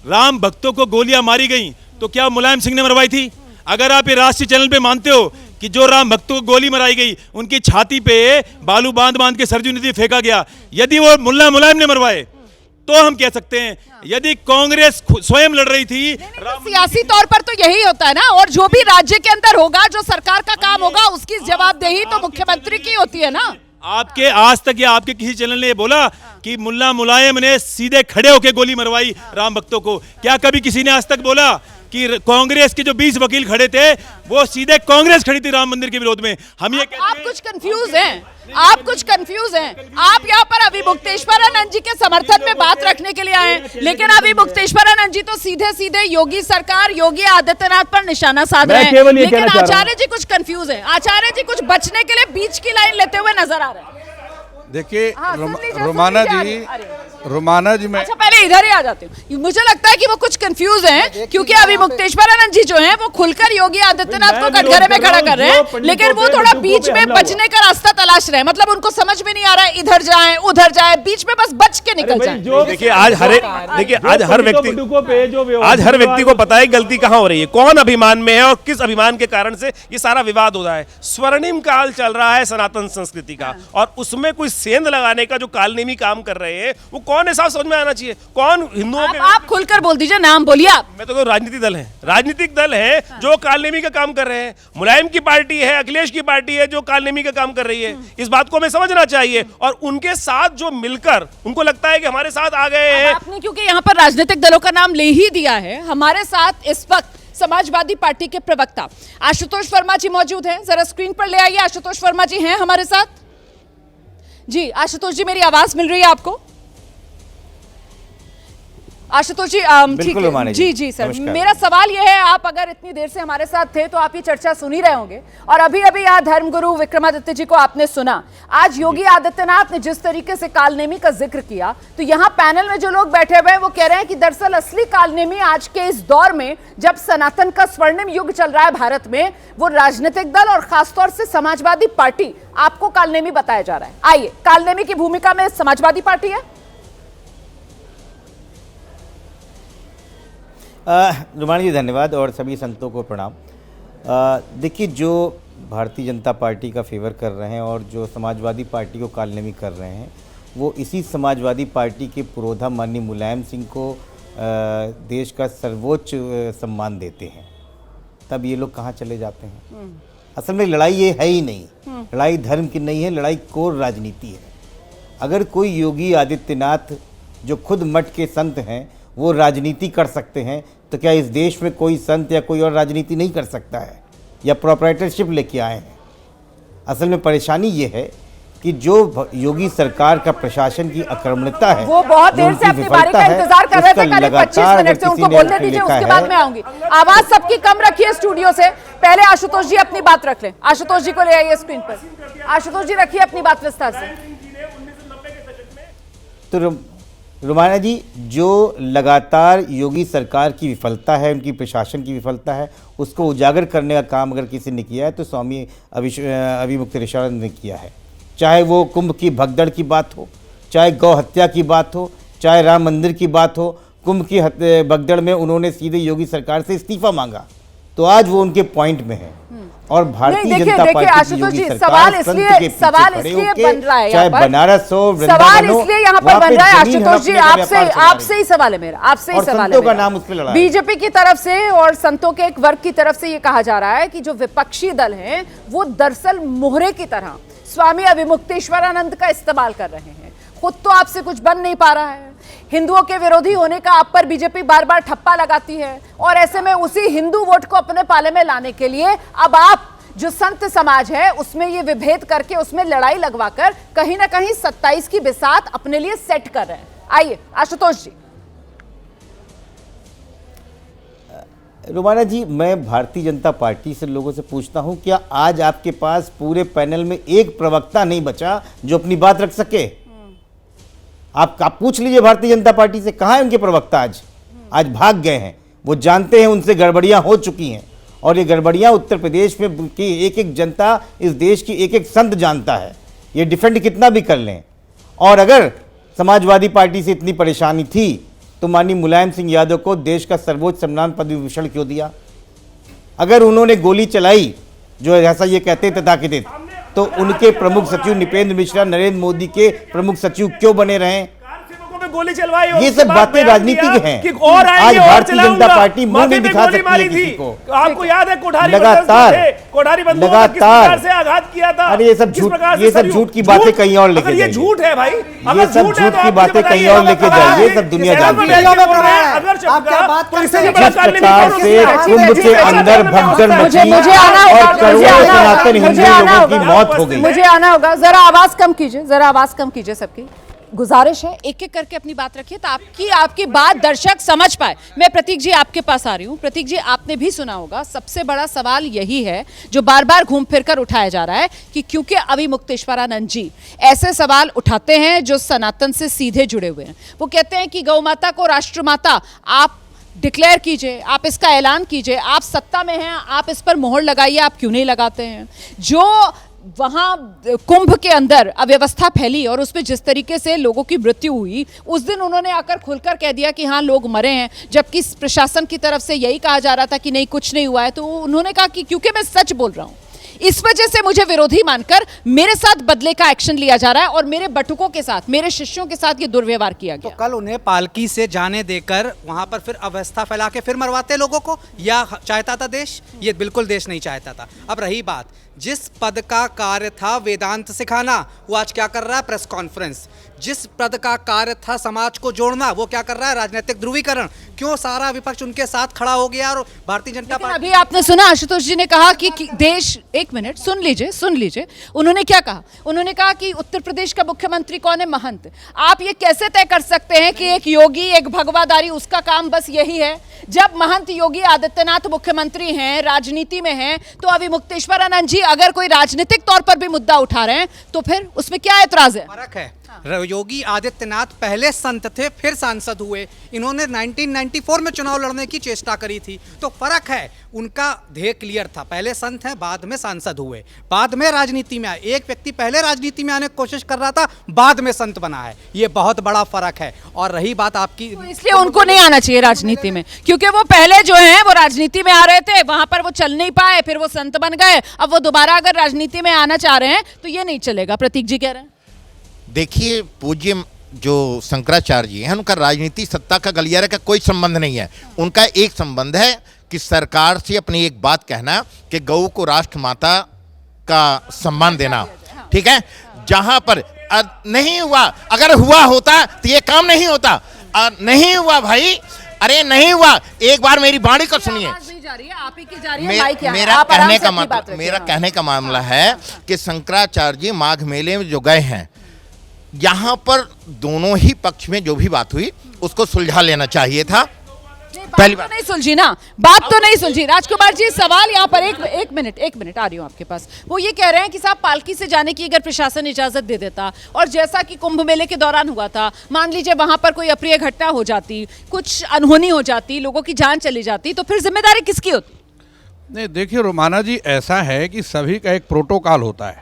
राम भक्तों को गोलियां मारी गई तो क्या मुलायम सिंह ने मरवाई थी? अगर आप ये राष्ट्रीय चैनल पे मानते हो कि जो राम भक्तों को गोली मराई गई उनकी छाती पे बालू बांध के सरजू नदी फेंका गया, यदि वो मुल्ला मुलायम ने मरवाए तो हम कह सकते हैं। यदि कांग्रेस स्वयं लड़ रही थी, सियासी तौर पर तो यही होता है ना, और जो भी राज्य के अंदर होगा, जो सरकार का काम होगा, उसकी जवाबदेही तो मुख्यमंत्री की होती है ना। आपके आज तक या आपके किसी चैनल ने ये बोला कि मुल्ला मुलायम ने सीधे खड़े होकर गोली मरवाई राम भक्तों को? क्या कभी किसी ने आज तक बोला कि कांग्रेस के जो 20 वकील खड़े थे वो सीधे कांग्रेस खड़ी थी राम मंदिर के विरोध में? हम ये आप कुछ कंफ्यूज हैं, आप कुछ कंफ्यूज हैं। आप यहाँ पर अभी मुक्तेश्वर आनंद जी के समर्थन में बात रखने के लिए आए हैं, लेकिन अभी मुक्तेश्वर आनंद जी तो सीधे सीधे योगी सरकार, योगी आदित्यनाथ पर निशाना साध रहे हैं। लेकिन आचार्य जी कुछ कंफ्यूज हैं, आचार्य जी कुछ बचने के लिए बीच की लाइन लेते हुए नजर आ रहे हैं। देखिए रोमाना जी मैं अच्छा पहले इधर ही आ जाती हूँ। मुझे लगता है कि वो कुछ कंफ्यूज हैं, क्योंकि अभी मुक्तेश्वर आनंद जी जो हैं वो खुलकर योगी आदित्यनाथ को कटघरे में खड़ा कर रहे हैं, लेकिन वो थोड़ा बीच में बचने का रास्ता तलाश रहे हैं। मतलब उनको समझ में नहीं आ रहा है इधर जाए उधर जाए, बीच में बस बच के निकल जाए। देखिए आज हर व्यक्ति को पता है गलती कहाँ हो रही है, कौन अभिमान में है और किस अभिमान के कारण से ये सारा विवाद हो रहा है। स्वर्णिम काल चल रहा है सनातन संस्कृति का, और उसमें कोई सेंध लगाने का जो कालनेमी काम कर रहे हैं वो कौन है, साफ समझ में आना चाहिए। कौन हिंदुओं के आप खुलकर बोल दीजिए, नाम बोलिए आप। मैं तो राजनीतिक दल है, राजनीतिक दल है जो कालनेमी का काम कर रहे हैं। मुलायम की पार्टी है, अखिलेश की पार्टी है जो कालनेमी का काम कर रही है। इस बात को हमें समझना चाहिए, और उनके साथ जो मिलकर उनको लगता है कि हमारे साथ आ गए हैं। आपने क्योंकि यहाँ पर राजनीतिक दलों का नाम ले ही दिया है, हमारे साथ इस वक्त समाजवादी पार्टी के प्रवक्ता आशुतोष वर्मा जी मौजूद हैं। जरा स्क्रीन पर ले आइए, आशुतोष वर्मा जी हैं हमारे साथ। जी आशुतोष जी, मेरी आवाज मिल रही है आपको? आशुतोष जी ठीक है। जी जी सर, मेरा सवाल यह है, आप अगर इतनी देर से हमारे साथ थे तो आप ये चर्चा सुन ही रहे होंगे, और अभी अभी यहाँ धर्मगुरु विक्रमादित्य जी को आपने सुना। आज योगी आदित्यनाथ ने जिस तरीके से कालनेमी का जिक्र किया, तो यहाँ पैनल में जो लोग बैठे हुए हैं वो कह रहे हैं कि दरअसल असली कालनेमी आज के इस दौर में, जब सनातन का स्वर्णिम युग चल रहा है भारत में, वो राजनीतिक दल और खासतौर से समाजवादी पार्टी आपको कालनेमी बताया जा रहा है। आइए, कालनेमी की भूमिका में समाजवादी पार्टी है। रुमानी जी धन्यवाद, और सभी संतों को प्रणाम। देखिए, जो भारतीय जनता पार्टी का फेवर कर रहे हैं और जो समाजवादी पार्टी को कालनेमी कर रहे हैं, वो इसी समाजवादी पार्टी के पुरोधा माननीय मुलायम सिंह को देश का सर्वोच्च सम्मान देते हैं। तब ये लोग कहाँ चले जाते हैं? असल में लड़ाई ये है ही नहीं, लड़ाई धर्म की नहीं है, लड़ाई कोर राजनीति है। अगर कोई योगी आदित्यनाथ जो खुद मठ के संत हैं वो राजनीति कर सकते हैं, तो क्या इस देश में कोई संत या कोई और राजनीति नहीं कर सकता है, या प्रोप्राइटरशिप लेके आए हैं? असल में परेशानी ये है कि जो योगी सरकार का प्रशासन की अक्रमणता है, वो बहुत देर से अपनी बारी का इंतजार कर रहे थे, करीब 25 मिनट से। उनको बोलने दीजिए, उसके बाद मैं आऊंगी। आवाज सबकी कम रखिए स्टूडियो से। पहले आशुतोष जी अपनी बात रख लें। आशुतोष जी को ले आइए स्क्रीन पर। आशुतोष जी रखिए अपनी बात विस्तार से। तो रुमाना जी, जो लगातार योगी सरकार की विफलता है, उनकी प्रशासन की विफलता है, उसको उजागर करने का काम अगर किसी ने किया है तो स्वामी अभिमुक्तेश्वर ने किया है। चाहे वो कुंभ की भगदड़ की बात हो, चाहे गौ हत्या की बात हो, चाहे राम मंदिर की बात हो। कुंभ की भगदड़ में उन्होंने सीधे योगी सरकार से इस्तीफा मांगा, तो आज वो उनके पॉइंट में है। और भारतीय जनता पार्टी आशुतोष जी, सवाल इसलिए बन रहा है, चाहे बनारस हो, सवाल इसलिए यहाँ पर बन रहा है आशुतोष जी, आपसे ही सवाल है मेरा, आपसे ही सवाल है। का नाम उस पे लड़ा है। बीजेपी की तरफ से और संतों के एक वर्ग की तरफ से ये कहा जा रहा है कि जो विपक्षी दल हैं वो दरअसल मोहरे की तरह स्वामी अविमुक्तेश्वरानंद का इस्तेमाल कर रहे हैं। खुद तो आपसे कुछ बन नहीं पा रहा है, हिंदुओं के विरोधी होने का आप पर बीजेपी बार बार ठप्पा लगाती है, और ऐसे में उसी हिंदू वोट को अपने पाले में लाने के लिए अब आप जो संत समाज है उसमें ये विभेद करके उसमें लड़ाई लगवाकर कहीं ना कहीं 27 की बिसात अपने लिए सेट कर रहे हैं। आइए आशुतोष जी। रोमाना जी, मैं भारतीय जनता पार्टी से लोगों से पूछता हूं, क्या आज आपके पास पूरे पैनल में एक प्रवक्ता नहीं बचा जो अपनी बात रख सके? आप पूछ लीजिए भारतीय जनता पार्टी से, कहाँ है उनके प्रवक्ता? आज भाग गए हैं। वो जानते हैं उनसे गड़बड़ियां हो चुकी हैं, और ये गड़बड़ियां उत्तर प्रदेश में की एक एक जनता, इस देश की एक एक संत जानता है। ये डिफेंड कितना भी कर लें। और अगर समाजवादी पार्टी से इतनी परेशानी थी तो माननीय मुलायम सिंह यादव को देश का सर्वोच्च सम्मान पद्म विभूषण क्यों दिया? अगर उन्होंने गोली चलाई, जो ऐसा ये कहते तथाकथित, तो उनके प्रमुख सचिव नृपेंद्र मिश्रा नरेंद्र मोदी के प्रमुख सचिव क्यों बने रहे? गोली चलवाई, ये सब बातें राजनीतिक हैं। आज भारतीय जनता पार्टी मुंह नहीं दिखा सकती है किसी को। आपको याद है कोठारी लगातार से आघात किया था। अरे ये सब झूठ की बातें कहीं और लेके जाइए। ये झूठ है भाई, ये सब झूठ की बातें कहीं और लेके जाइए, सब दुनिया जानती है। कुंभ के अंदर भगदड़ मची और करोड़ों सनातन हिंदू लोगों की मौत हो गई। मुझे आना होगा, जरा आवाज कम कीजिए, जरा आवाज कम कीजिए। सबकी गुजारिश है एक एक करके अपनी बात रखिए ताकि आपकी बात दर्शक समझ पाए। मैं प्रतीक जी आपके पास आ रही हूँ। प्रतीक जी, आपने भी सुना होगा, सबसे बड़ा सवाल यही है जो बार बार घूम फिर कर उठाया जा रहा है कि क्योंकि अविमुक्तेश्वरानंद जी ऐसे सवाल उठाते हैं जो सनातन से सीधे जुड़े हुए हैं। वो कहते हैं कि गौ माता को राष्ट्रमाता आप डिक्लेयर कीजिए, आप इसका ऐलान कीजिए, आप सत्ता में हैं, आप इस पर मोहर लगाइए, आप क्यों नहीं लगाते हैं? जो वहां कुंभ के अंदर अव्यवस्था फैली और उसमें जिस तरीके से लोगों की मृत्यु हुई, उस दिन उन्होंने आकर खुलकर कह दिया कि हाँ लोग मरे हैं, जबकि प्रशासन की तरफ से यही कहा जा रहा था कि नहीं कुछ नहीं हुआ है। तो उन्होंने कहा कि क्योंकि मैं सच बोल रहा हूं, इस वजह से मुझे विरोधी मानकर मेरे साथ बदले का एक्शन लिया जा रहा है और मेरे बटुकों के साथ, मेरे शिष्यों के साथ ये दुर्व्यवहार किया गया। तो कल उन्हें पालकी से जाने देकर वहां पर फिर अवस्था फैला के फिर मरवाते लोगों को, या चाहता था देश? ये बिल्कुल देश नहीं चाहता था। अब रही बात, जिस पद का कार्य था वेदांत सिखाना, वो आज क्या कर रहा है? Press conference. जिस पद का कार्य था समाज को जोड़ना, वो क्या कर रहा है? राजनीतिक ध्रुवीकरण। क्यों सारा विपक्ष उनके साथ खड़ा हो गया? और भारतीय जनता पार्टी, अभी आपने सुना आशुतोष जी ने कहा कि देश, एक मिनट सुन लीजिए, उन्होंने क्या कहा? उन्होंने कहा कि उत्तर प्रदेश का मुख्यमंत्री कौन है? महंत। आप ये कैसे तय कर सकते हैं कि एक योगी, एक भगवादारी, उसका काम बस यही है? जब महंत योगी आदित्यनाथ मुख्यमंत्री हैं, राजनीति में हैं, तो अविमुक्तेश्वरानंद जी अगर कोई राजनीतिक तौर पर भी मुद्दा उठा रहे हैं तो फिर उसमें क्या ऐतराज है? फर्क है। योगी आदित्यनाथ पहले संत थे, फिर सांसद हुए। इन्होंने 1994 में चुनाव लड़ने की चेष्टा करी थी, तो फर्क है। उनका ध्येय क्लियर था, पहले संत हैं, बाद में सांसद हुए, बाद में राजनीति में आए। एक व्यक्ति पहले राजनीति में आने की कोशिश कर रहा था, बाद में संत बना है। ये बहुत बड़ा फर्क है। और रही बात आपकी, तो इसलिए उनको नहीं आना चाहिए राजनीति में, क्योंकि वो पहले जो है वो राजनीति में आ रहे थे, वहां पर वो चल नहीं पाए, फिर वो संत बन गए। अब वो दोबारा अगर राजनीति में आना चाह रहे हैं तो ये नहीं चलेगा। प्रतीक जी कह रहे हैं। देखिए, पूज्य जो शंकराचार्य जी हैं, उनका राजनीति सत्ता का गलियारे का कोई संबंध नहीं है। उनका एक संबंध है कि सरकार से अपनी एक बात कहना कि गौ को राष्ट्रमाता का सम्मान देना, ठीक है? जहां पर नहीं हुआ, अगर हुआ होता तो ये काम नहीं होता। नहीं हुआ भाई, अरे नहीं हुआ। एक बार मेरी वाणी को सुनिए। मेरा कहने का मामला है कि शंकराचार्य जी माघ मेले में जो गए हैं, यहाँ पर दोनों ही पक्ष में जो भी बात हुई उसको सुलझा लेना चाहिए था। पहली बात तो नहीं सुलझी ना, बात तो नहीं सुलझी। राजकुमार जी, सवाल यहाँ पर एक मिनट आ रही हूँ आपके पास। वो ये कह रहे हैं कि साहब पालकी से जाने की अगर प्रशासन इजाजत दे देता, और जैसा कि कुंभ मेले के दौरान हुआ था, मान लीजिए वहां पर कोई अप्रिय घटना हो जाती, कुछ अनहोनी हो जाती, लोगों की जान चली जाती, तो फिर जिम्मेदारी किसकी होती? नहीं, देखिए रोमाना जी, ऐसा है कि सभी का एक प्रोटोकॉल होता है।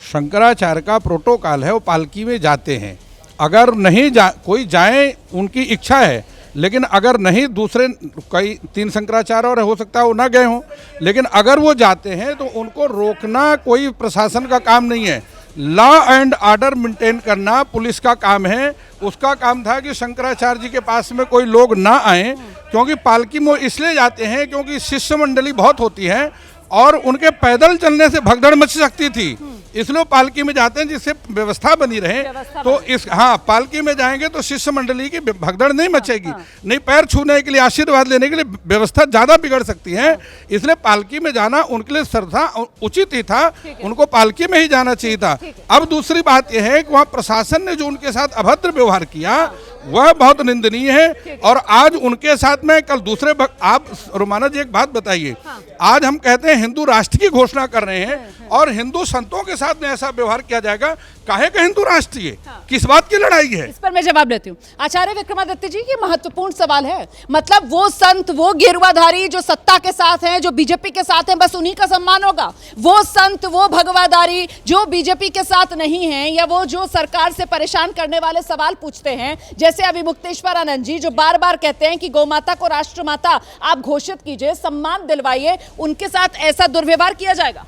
शंकराचार्य का प्रोटोकॉल है, वो पालकी में जाते हैं। अगर नहीं कोई जाए, उनकी इच्छा है, लेकिन अगर नहीं, दूसरे कई 3 शंकराचार्य और हो सकता है वो ना गए हों, लेकिन अगर वो जाते हैं तो उनको रोकना कोई प्रशासन का काम नहीं है। लॉ एंड ऑर्डर मेंटेन करना पुलिस का काम है। उसका काम था कि शंकराचार्य जी के पास में कोई लोग ना आए, क्योंकि पालकी में इसलिए जाते हैं क्योंकि शिष्य मंडली बहुत होती है और उनके पैदल चलने से भगदड़ मच सकती थी, इसलिए पालकी में जाते हैं जिससे व्यवस्था बनी रहे। तो इस पालकी में जाएंगे तो शिष्य मंडली की भगदड़ नहीं मचेगी, नहीं पैर छूने के लिए, आशीर्वाद लेने के लिए व्यवस्था ज़्यादा बिगड़ सकती है। इसलिए पालकी में जाना उनके लिए श्रद्धा उचित ही था, उनको पालकी में ही जाना चाहिए था। अब दूसरी बात यह है कि वहाँ प्रशासन ने जो उनके साथ अभद्र व्यवहार किया वह बहुत निंदनीय है। और आज उनके साथ में कल दूसरे आप रोमाना जी एक बात बताइए, आज हम कहते हैं हिंदू राष्ट्र की घोषणा कर रहे हैं और हिंदू संतों के साथ में ऐसा व्यवहार किया जाएगा, काहे का हिंदू राष्ट्र ये किस बात की लड़ाई है? इस पर मैं जवाब देती हूँ। आचार्य विक्रमादित्य जी, ये महत्वपूर्ण सवाल है। मतलब वो संत, वो गेरुआधारी जो सत्ता के साथ हैं, जो बीजेपी के साथ हैं, बस उन्हीं का सम्मान होगा। वो संत, वो भगवाधारी जो बीजेपी के साथ नहीं हैं, या वो जो सरकार से परेशान करने वाले सवाल पूछते हैं, जैसे अभी मुक्तेश्वर आनंद जी जो बार बार कहते हैं कि गौ माता को राष्ट्रमाता आप घोषित कीजिए, सम्मान दिलवाइए, उनके साथ ऐसा दुर्व्यवहार किया जाएगा?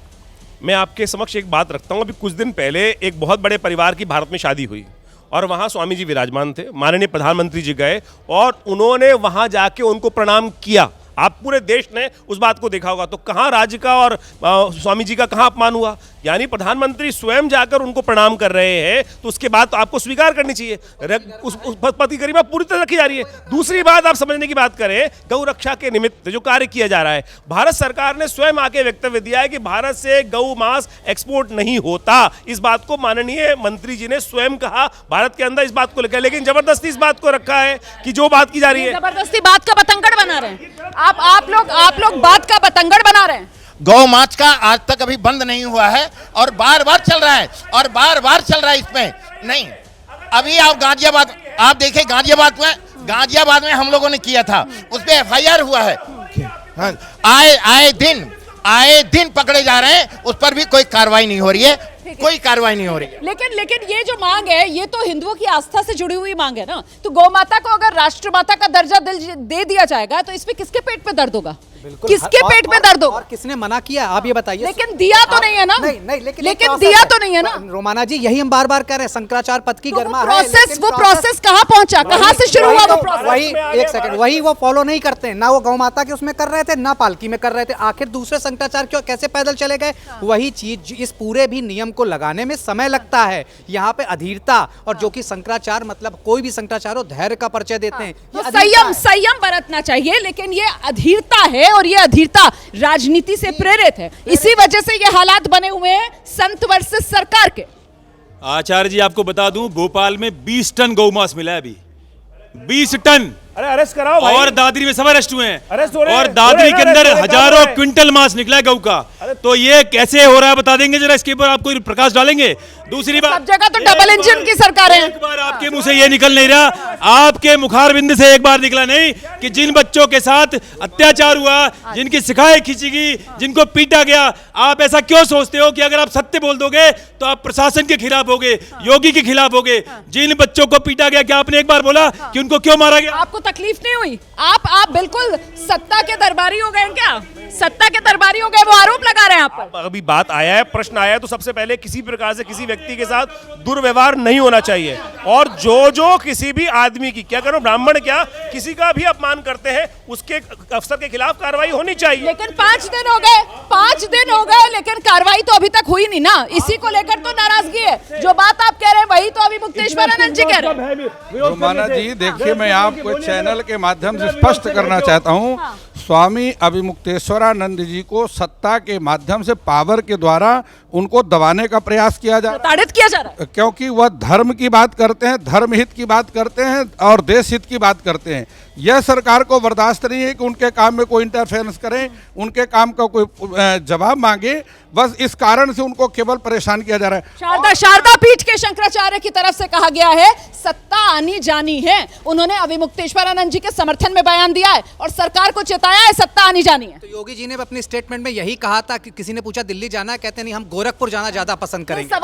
मैं आपके समक्ष एक बात रखता हूं। अभी कुछ दिन पहले एक बहुत बड़े परिवार की भारत में शादी हुई और वहां स्वामी जी विराजमान थे, माननीय प्रधानमंत्री जी गए और उन्होंने वहां जाके उनको प्रणाम किया। आप पूरे देश ने उस बात को देखा होगा। तो कहाँ राज्य का और स्वामी जी का कहाँ अपमान हुआ? यानी प्रधानमंत्री स्वयं जाकर उनको प्रणाम कर रहे हैं, तो उसके बाद तो आपको स्वीकार करनी चाहिए। उस पद की गरिमा पूरी तरह रखी जा रही है। दूसरी बात आप समझने की बात करें, गौ रक्षा के निमित्त जो कार्य किया जा रहा है, भारत सरकार ने स्वयं आके वक्तव्य दिया है कि भारत से गौ मांस एक्सपोर्ट नहीं होता। इस बात को माननीय मंत्री जी ने स्वयं कहा, भारत के अंदर इस बात को लेकर, लेकिन जबरदस्ती इस बात को रखा है कि जो बात की जा रही है, जबरदस्ती बात का बतंगड़ बना रहे हैं आप लोग बात का बतंगड़ बना रहे हैं। गौ मांस का आज तक अभी बंद नहीं हुआ है और बार बार चल रहा है और बार बार चल रहा है। इसमें नहीं, अभी आप गाजियाबाद आप देखिए, गाजियाबाद में हम लोगों ने किया था, उस पर FIR हुआ है। आए दिन पकड़े जा रहे हैं, उस पर भी कोई कार्रवाई नहीं हो रही है, कोई कार्रवाई नहीं हो रही है। लेकिन ये जो मांग है, ये तो हिंदुओं की आस्था से जुड़ी हुई मांग है ना। तो गौ माता को अगर राष्ट्रमाता का दर्जा दे दिया जाएगा तो इसमें किसके पेट पे दर्द होगा? किसके पेट में दर्द होगा? और किसने मना किया, आप ये बताइए। लेकिन दिया तो नहीं है ना। नहीं, लेकिन दिया तो नहीं है ना। रोमाना जी, यही हम बार बार कह रहे हैं, शंकराचार्य पद की गरिमा है। वो प्रोसेस कहाँ पहुंचा, कहाँ से शुरू हुआ वो प्रोसेस? वही एक सेकंड, वही वो फॉलो नहीं करते हैं ना। वो गौ माता के उसमें कर रहे थे, ना पालकी में कर रहे थे। आखिर दूसरे शंकराचार्य क्यों कैसे पैदल चले गए? वही चीज, इस पूरे भी नियम को लगाने में समय लगता है। यहाँ पे अधीरता, और जो कि शंकराचार्य मतलब कोई भी शंकराचार्य धैर्य का परिचय देते हैं। संयम बरतना चाहिए, लेकिन ये अधीरता है और ये अधीरता राजनीति से प्रेरित है। इसी वजह से ये हालात बने हुए हैं संत वर्सेस सरकार के। आचार्य जी, आपको बता दूं, भोपाल में 20 टन गौमांस मिला है अभी, 20 टन। अरे अरेस्ट कराओ भाई। और दादरी में सब अरेस्ट हुए हैं, अरेस्ट हो रहे हैं। और दादरी के अंदर हजारों क्विंटल मांस निकला है गौ का। तो ये कैसे हो रहा है बता देंगे जरा, इसके ऊपर आप कोई प्रकाश डालेंगे? दूसरी बात, सब जगह तो डबल इंजन की सरकार है। एक बार आपके मुंह से ये निकल नहीं रहा, आपके मुखारबिंद से एक बार निकला नहीं कि जिन बच्चों के साथ अत्याचार हुआ, जिनकी शिकायत खींची गई, जिनको पीटा गया, आप ऐसा क्यों सोचते हो कि अगर आप सत्य बोल दोगे तो आप प्रशासन के खिलाफ होगे, योगी के खिलाफ होगे? जिन बच्चों को पीटा गया, क्या आपने एक बार बोला कि उनको क्यों मारा गया? आपको तकलीफ नहीं हुई? आप बिल्कुल सत्ता के दरबारी हो गए हैं क्या? सत्ता के दरबारी हो गए, वो आरोप लगा रहे हैं आप पर। अभी बात आया है, प्रश्न आया है, तो सबसे पहले किसी प्रकार से किसी व्यक्ति के साथ दुर्व्यवहार नहीं होना चाहिए। और जो किसी भी आदमी की, क्या करो ब्राह्मण क्या, किसी का भी अपमान करते हैं, उसके अफसर के खिलाफ कार्रवाई होनी चाहिए। लेकिन 5 दिन हो गए, लेकिन कार्रवाई तो अभी तक हुई नहीं ना। इसी को लेकर तो नाराजगी है। जो बात आप कह रहे हैं वही तो अभी मुक्तेश्वर आनंद जी कह रहे हैं। रोमाना जी, देखिए, मैं आपको चैनल के माध्यम से स्पष्ट करना चाहता हूँ, स्वामी अभिमुक्तेश्वरानंद जी को सत्ता के माध्यम से, पावर के द्वारा उनको दबाने का प्रयास किया जा रहा है, क्योंकि वह धर्म की बात करते हैं, धर्म हित की बात करते हैं और देश हित की बात करते हैं। यह सरकार को बर्दाश्त नहीं है कि उनके काम में कोई इंटरफेरेंस करें, उनके काम का कोई जवाब मांगे। बस इस कारण से उनको केवल परेशान किया जा रहा है। शारदा पीठ के शंकराचार्य की तरफ से कहा गया है, सत्ता आनी जानी है। उन्होंने अविमुक्तेश्वरानंद जी के समर्थन में बयान दिया है और सरकार को चेताया है सत्ता आनी जानी है। तो योगी जी ने अपनी स्टेटमेंट में यही कहा था कि किसी ने पूछा दिल्ली जाना है, कहते नहीं हम गोरखपुर जाना ज्यादा पसंद करेंगे।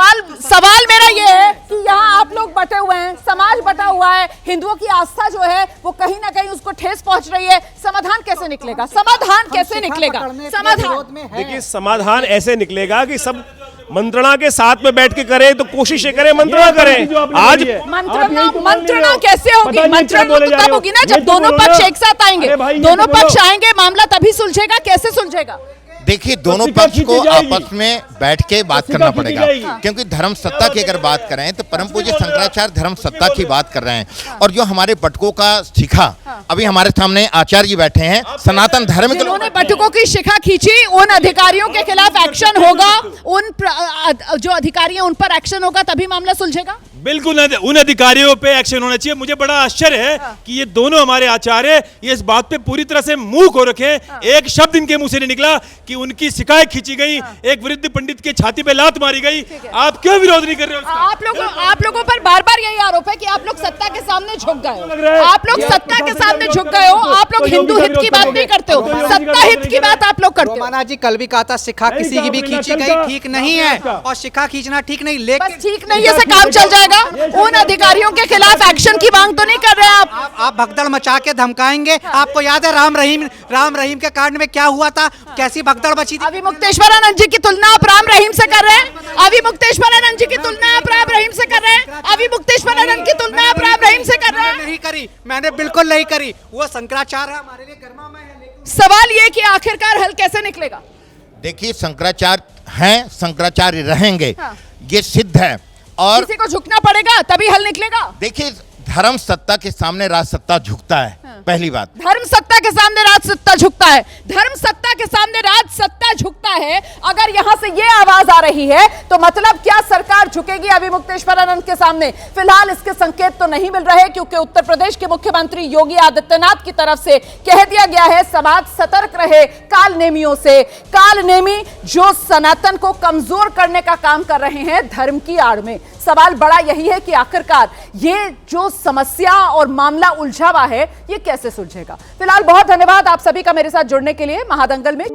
सवाल मेरा ये है कि यहाँ आप लोग बटे हुए हैं, समाज बटा हुआ है, हिंदुओं की आस्था जो है वो कहीं ना कहीं उसको ठेस पहुंच रही है। समाधान कैसे निकलेगा? समाधान कैसे निकलेगा? समाधान देखिए, समाधान ऐसे निकलेगा कि सब मंत्रणा के साथ में बैठ के करें, तो कोशिश करें मंत्रणा करें। आज मंत्रणा कैसे होगी? मंत्रणा तो तब होगी ना जब दोनों पक्ष एक साथ आएंगे। दोनों पक्ष आएंगे, मामला तभी सुलझेगा। कैसे सुलझेगा? देखिए, दोनों पक्ष को आपस में बैठ के बात करना पड़ेगा, क्योंकि धर्म सत्ता की अगर बात करें तो परम पूज्य शंकराचार्य धर्म सत्ता की बात कर रहे हैं। और जो हमारे बटुकों का शिखा, अभी हमारे सामने आचार्य जी बैठे हैं, सनातन धर्म के जिन्होंने बटुकों की शिखा खींची, उन अधिकारियों के खिलाफ एक्शन होगा। उन जो अधिकारी हैं उन पर एक्शन होगा, तभी मामला सुलझेगा। बिल्कुल उन अधिकारियों पे एक्शन होना चाहिए। मुझे बड़ा आश्चर्य है कि ये दोनों हमारे आचार्य ये इस बात पे पूरी तरह से मुंह को रखे। एक शब्द इनके मुंह से नहीं निकला कि उनकी शिकायत खींची गई, एक वृद्ध पंडित के छाती पे लात मारी गई। आप क्यों विरोध नहीं कर रहे हो? आप लोगों पर बार बार यही आरोप है कि आप लोग सत्ता के सामने झुक गए हो। आप लोग सत्ता के सामने झुक गए हो। आप लोग हिंदू हित की बात नहीं करते हो, सत्ता हित की बात आप लोग करते हो। रोमाना जी कल भी कहा था शिखा किसी की भी खींची गई ठीक नहीं है, और शिखा खींचना ठीक नहीं, लेकिन ठीक नहीं है से काम चल जाएगा। उन अधिकारियों के खिलाफ एक्शन की मांग तो नहीं कर रहे आप भगदड़ मचा के धमकाएंगे। आपको याद है राम रहीम के कांड में क्या हुआ था, कैसी भगदड़ मची थी? अविमुक्तेश्वरानंद जी की तुलना आप राम रहीम से कर रहे हैं। अविमुक्तेश्वरानंद जी की तुलना आप राम रहीम से कर रहे हैं। अविमुक्तेश्वरानंद की तुलना आप राम रहीम से कर रहे हैं। नहीं करी, मैंने बिल्कुल नहीं करी। वो शंकराचार्य है, हमारे लिए गरिमामय है। सवाल ये कि आखिरकार हल कैसे निकलेगा? देखिए, शंकराचार्य हैं, शंकराचार्य रहेंगे, ये सिद्ध है। और किसी को झुकना पड़ेगा तभी हल निकलेगा। देखिए, धर्म सत्ता के सामने राज सत्ता झुकता है। पहली बात, धर्म सत्ता के सामने राज सत्ता झुकता है। धर्म सत्ता के सामने राज सत्ता झुकता है। अगर यहां से ये आवाज आ रही है तो मतलब क्या सरकार झुकेगी अविमुक्तेश्वरानंद के सामने? फिलहाल इसके संकेत तो नहीं मिल रहे, क्योंकि उत्तर प्रदेश के मुख्यमंत्री योगी आदित्यनाथ की तरफ से कह दिया गया है समाज सतर्क रहे काल नेमियों से। काल नेमी जो सनातन को कमजोर करने का काम कर रहे हैं धर्म की आड़ में। सवाल बड़ा यही है कि आखिरकार ये जो समस्या और मामला उलझा हुआ है ये कैसे सुलझेगा। फिलहाल बहुत धन्यवाद आप सभी का मेरे साथ जुड़ने के लिए। महादंगल में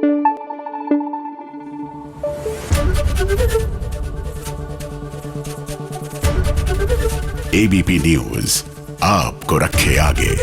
एबीपी न्यूज आपको रखे आगे।